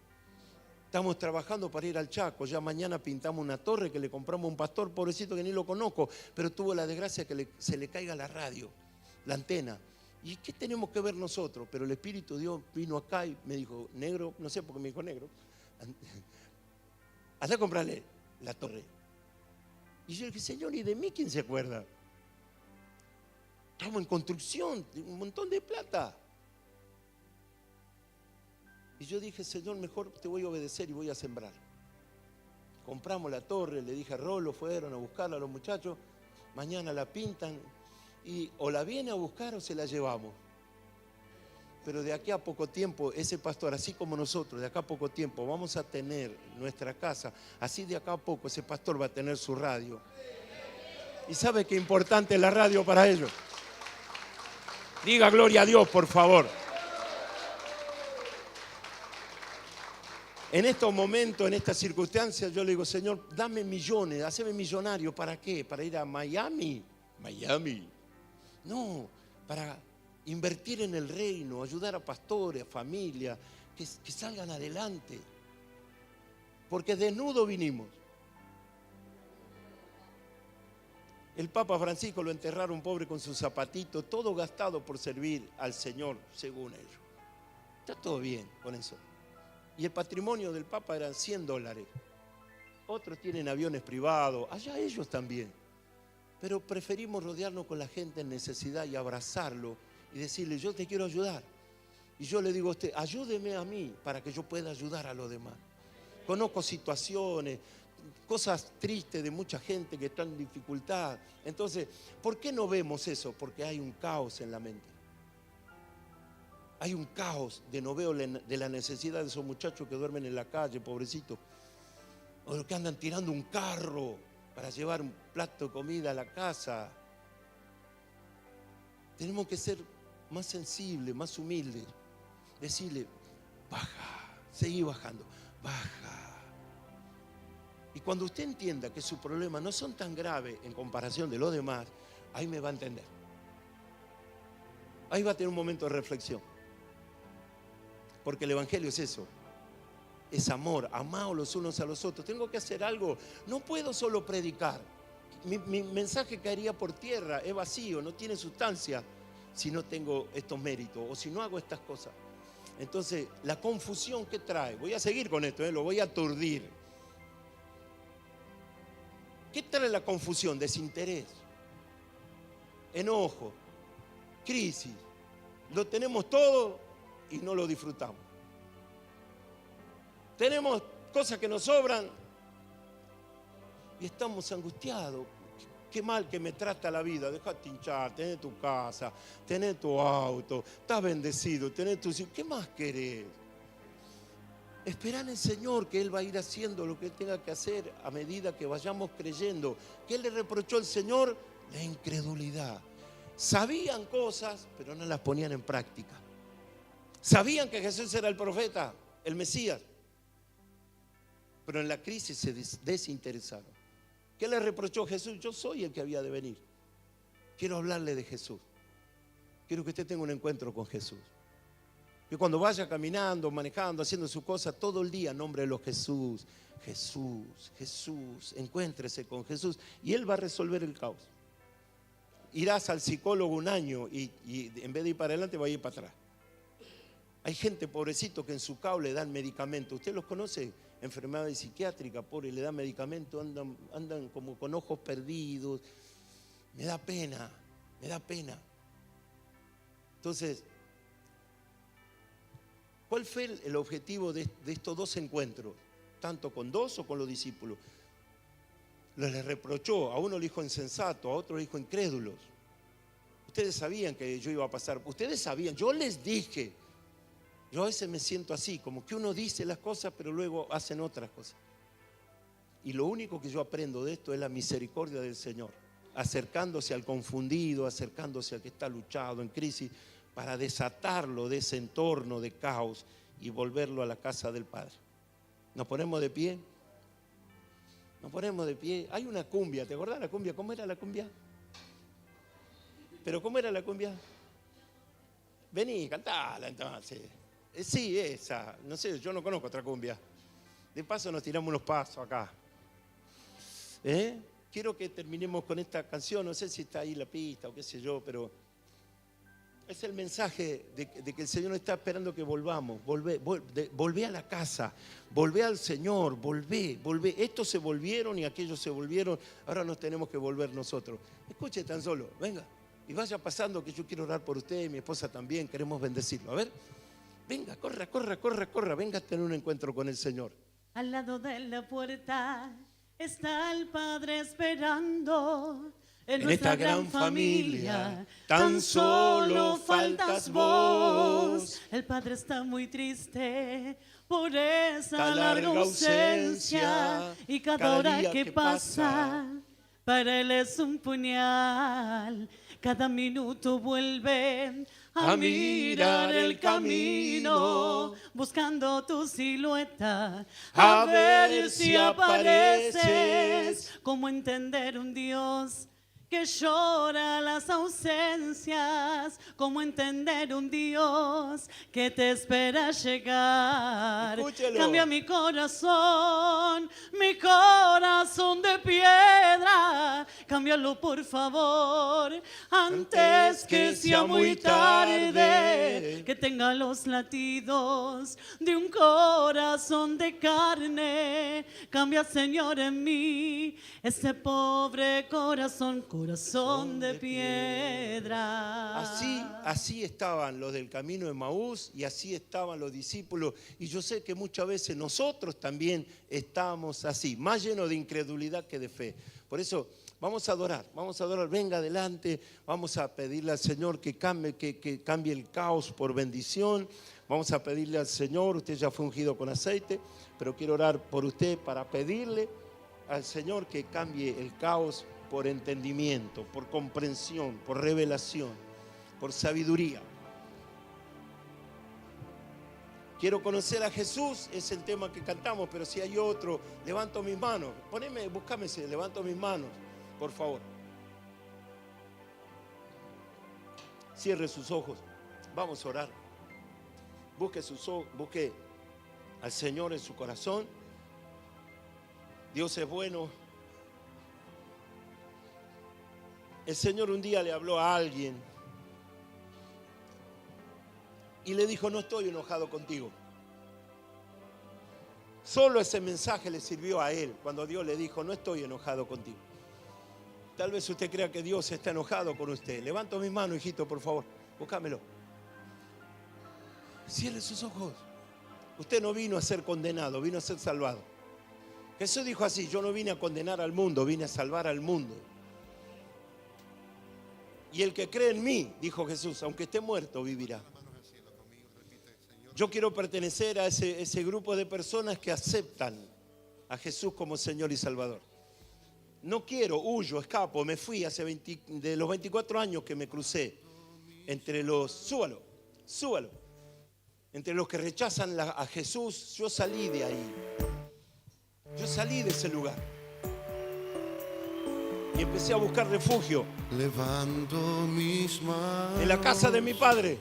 Estamos trabajando para ir al Chaco. Ya mañana pintamos una torre que le compramos a un pastor, pobrecito que ni lo conozco, pero tuvo la desgracia que se le caiga la radio, la antena. ¿Y qué tenemos que ver nosotros? Pero el Espíritu de Dios vino acá y me dijo, negro, no sé por qué me dijo negro, anda a comprarle la torre. Y yo dije, Señor, ¿y de mí quién se acuerda? Estamos en construcción, un montón de plata. Y yo dije, Señor, mejor te voy a obedecer y voy a sembrar. Compramos la torre, le dije a Rolo, fueron a buscarla a los muchachos, mañana la pintan y o la viene a buscar o se la llevamos. Pero de aquí a poco tiempo, ese pastor, así como nosotros, de acá a poco tiempo vamos a tener nuestra casa, así de acá a poco ese pastor va a tener su radio. ¿Y sabe qué importante es la radio para ellos? Diga gloria a Dios, por favor. En estos momentos, en estas circunstancias, yo le digo, Señor, dame millones, haceme millonario. ¿Para qué? ¿Para ir a Miami? Miami. No, para invertir en el reino, ayudar a pastores, a familias, que salgan adelante. Porque desnudo vinimos. El Papa Francisco lo enterraron pobre con sus zapatitos, todo gastado por servir al Señor, según ellos. Está todo bien con eso. Y el patrimonio del Papa eran $100. Otros tienen aviones privados, allá ellos también. Pero preferimos rodearnos con la gente en necesidad y abrazarlo y decirle, yo te quiero ayudar. Y yo le digo a usted, ayúdeme a mí para que yo pueda ayudar a los demás. Conozco situaciones, cosas tristes de mucha gente que está en dificultad. Entonces, ¿por qué no vemos eso? Porque hay un caos en la mente. Hay un caos de no veo de la necesidad de esos muchachos que duermen en la calle, pobrecitos. O los que andan tirando un carro para llevar un plato de comida a la casa. Tenemos que ser más sensibles, más humildes. Decirle, baja, seguí bajando, baja. Y cuando usted entienda que sus problemas no son tan graves en comparación de los demás, ahí me va a entender. Ahí va a tener un momento de reflexión. Porque el Evangelio es eso, es amor, amaos los unos a los otros. Tengo que hacer algo, no puedo solo predicar. Mi mensaje caería por tierra, es vacío, no tiene sustancia si no tengo estos méritos o si no hago estas cosas. Entonces, la confusión que trae, voy a seguir con esto, lo voy a aturdir. ¿Qué trae la confusión? Desinterés, enojo, crisis. Lo tenemos todo y no lo disfrutamos. Tenemos cosas que nos sobran y estamos angustiados. Qué mal que me trata la vida. Dejate hinchar, tenés tu casa, tenés tu auto, estás bendecido, tenés tus hijos. ¿Qué más querés? Esperá en el Señor que Él va a ir haciendo lo que Él tenga que hacer a medida que vayamos creyendo. ¿Qué le reprochó el Señor? La incredulidad. Sabían cosas, pero no las ponían en práctica. Sabían que Jesús era el profeta, el Mesías, pero en la crisis se desinteresaron. ¿Qué le reprochó Jesús? Yo soy el que había de venir. Quiero hablarle de Jesús. Quiero que usted tenga un encuentro con Jesús. Que cuando vaya caminando, manejando, haciendo su cosa, todo el día nómbrelo Jesús, Jesús, Jesús. Encuéntrese con Jesús y Él va a resolver el caos. Irás al psicólogo un año y en vez de ir para adelante va a ir para atrás. Hay gente, pobrecito, que en su cao le dan medicamento. ¿Usted los conoce? Enfermedades psiquiátricas, pobre, le dan medicamento, andan como con ojos perdidos. Me da pena, me da pena. Entonces, ¿cuál fue el objetivo de estos dos encuentros? Tanto con dos o con los discípulos. Les reprochó, a uno le dijo insensato, a otro le dijo incrédulos. Ustedes sabían que yo iba a pasar, ustedes sabían, yo les dije. Yo a veces me siento así, como que uno dice las cosas, pero luego hacen otras cosas. Y lo único que yo aprendo de esto es la misericordia del Señor, acercándose al confundido, acercándose al que está luchado, en crisis, para desatarlo de ese entorno de caos y volverlo a la casa del Padre. ¿Nos ponemos de pie? Nos ponemos de pie. Hay una cumbia, ¿te acordás la cumbia? ¿Cómo era la cumbia? ¿Pero cómo era la cumbia? Vení, cantala entonces. Sí, esa. No sé, yo no conozco otra cumbia. De paso nos tiramos unos pasos acá. Quiero que terminemos con esta canción. No sé si está ahí la pista o qué sé yo, pero es el mensaje de que el Señor está esperando que volvamos. Volvé a la casa, volvé al Señor, volvé. Estos se volvieron y aquellos se volvieron. Ahora nos tenemos que volver nosotros. Escuche tan solo, venga. Y vaya pasando que yo quiero orar por usted y mi esposa también, queremos bendecirlo. A ver, venga, corra, venga a tener un encuentro con el Señor. Al lado de la puerta está el Padre esperando. En esta gran familia tan solo faltas vos. El Padre está muy triste por esa larga ausencia y cada hora que pasa para Él es un puñal. Cada minuto vuelve a mirar el camino, buscando tu silueta, a ver si apareces. ¿Cómo entender un Dios que llora las ausencias? ¿Cómo entender un Dios que te espera llegar? Escúchelo. Cambia mi corazón de piedra, cámbialo por favor, antes que sea muy tarde, que tenga los latidos de un corazón de carne. Cambia, Señor, en mí ese pobre corazón de piedra. Así estaban los del camino de Emaús y así estaban los discípulos. Y yo sé que muchas veces nosotros también estamos así, más llenos de incredulidad que de fe. Por eso vamos a adorar, venga adelante, vamos a pedirle al Señor que cambie el caos por bendición. Vamos a pedirle al Señor, usted ya fue ungido con aceite, pero quiero orar por usted para pedirle al Señor que cambie el caos por entendimiento, por comprensión, por revelación, por sabiduría. Quiero conocer a Jesús, es el tema que cantamos, pero si hay otro, levanto mis manos. Búscame ese, levanto mis manos, por favor. Cierre sus ojos, vamos a orar. Busque al Señor en su corazón. Dios es bueno. El Señor un día le habló a alguien y le dijo: no estoy enojado contigo. Solo ese mensaje le sirvió a él cuando Dios le dijo: no estoy enojado contigo. Tal vez usted crea que Dios está enojado con usted. Levanto mis manos, hijito, por favor, búscamelo. Cierre sus ojos. Usted no vino a ser condenado, vino a ser salvado. Jesús dijo así: yo no vine a condenar al mundo, vine a salvar al mundo. Y el que cree en mí, dijo Jesús, aunque esté muerto, vivirá. Yo quiero pertenecer a ese grupo de personas que aceptan a Jesús como Señor y Salvador. No quiero, huyo, escapo, me fui de los 24 años que me crucé entre los, súbalo, entre los que rechazan a Jesús. Yo salí de ahí, yo salí de ese lugar. Y empecé a buscar refugio. Levanto mis manos en la casa de mi Padre.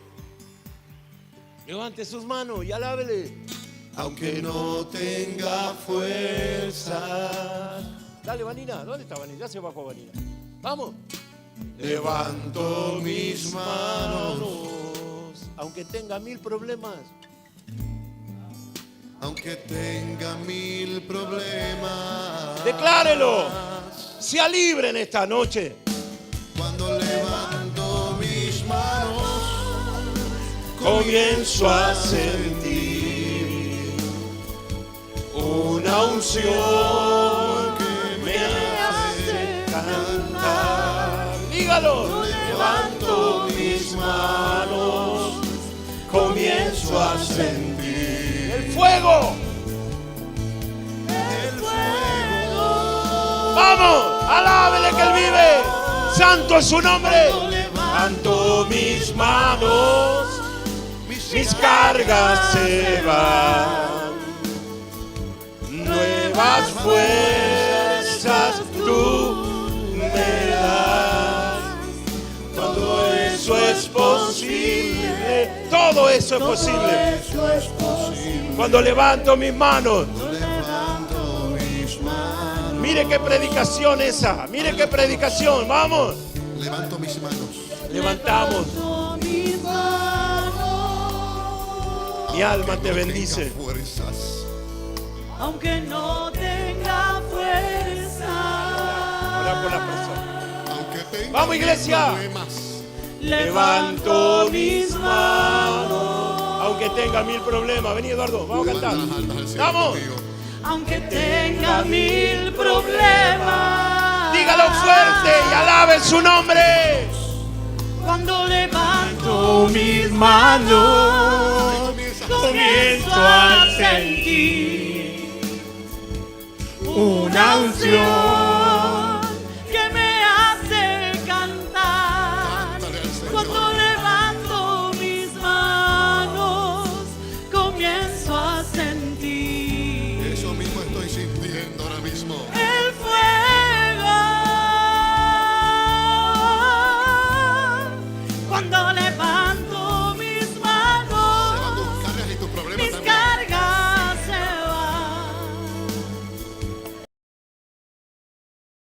Levante sus manos y alábele. Aunque no tenga fuerza. Dale, Vanina. ¿Dónde está Vanina? Ya se bajó Vanina. Vamos. Levanto mis manos aunque tenga 1000 problemas. Aunque tenga 1000 problemas. Declárelo. Sea libre en esta noche. Cuando levanto mis manos, Comienzo a sentir una unción que me hace cantar. Dígalo. Levanto mis manos, comienzo a sentir el fuego. el fuego. Vamos, alábele que Él vive. Santo es su nombre. Levanto mis manos, mis cargas se van. Nuevas fuerzas tú me das. Todo eso es posible. Todo eso es posible. Cuando levanto mis manos. Levanto mis manos. Mire qué predicación esa. Mire qué predicación. Vamos. Levanto mis manos. Levantamos. Mi alma te bendice. Fuerzas. Aunque no tenga fuerza. Ora por la persona. Aunque tenga Vamos, iglesia. problemas. Levanto mis manos. Aunque tenga 1000 problemas. Vení, Eduardo. Vamos a cantar. Levanto las almas al cielo Vamos. contigo. Aunque tenga 1000 problemas. Dígalo fuerte y alabe su nombre. Cuando levanto mis manos, comienzo a sentir una unción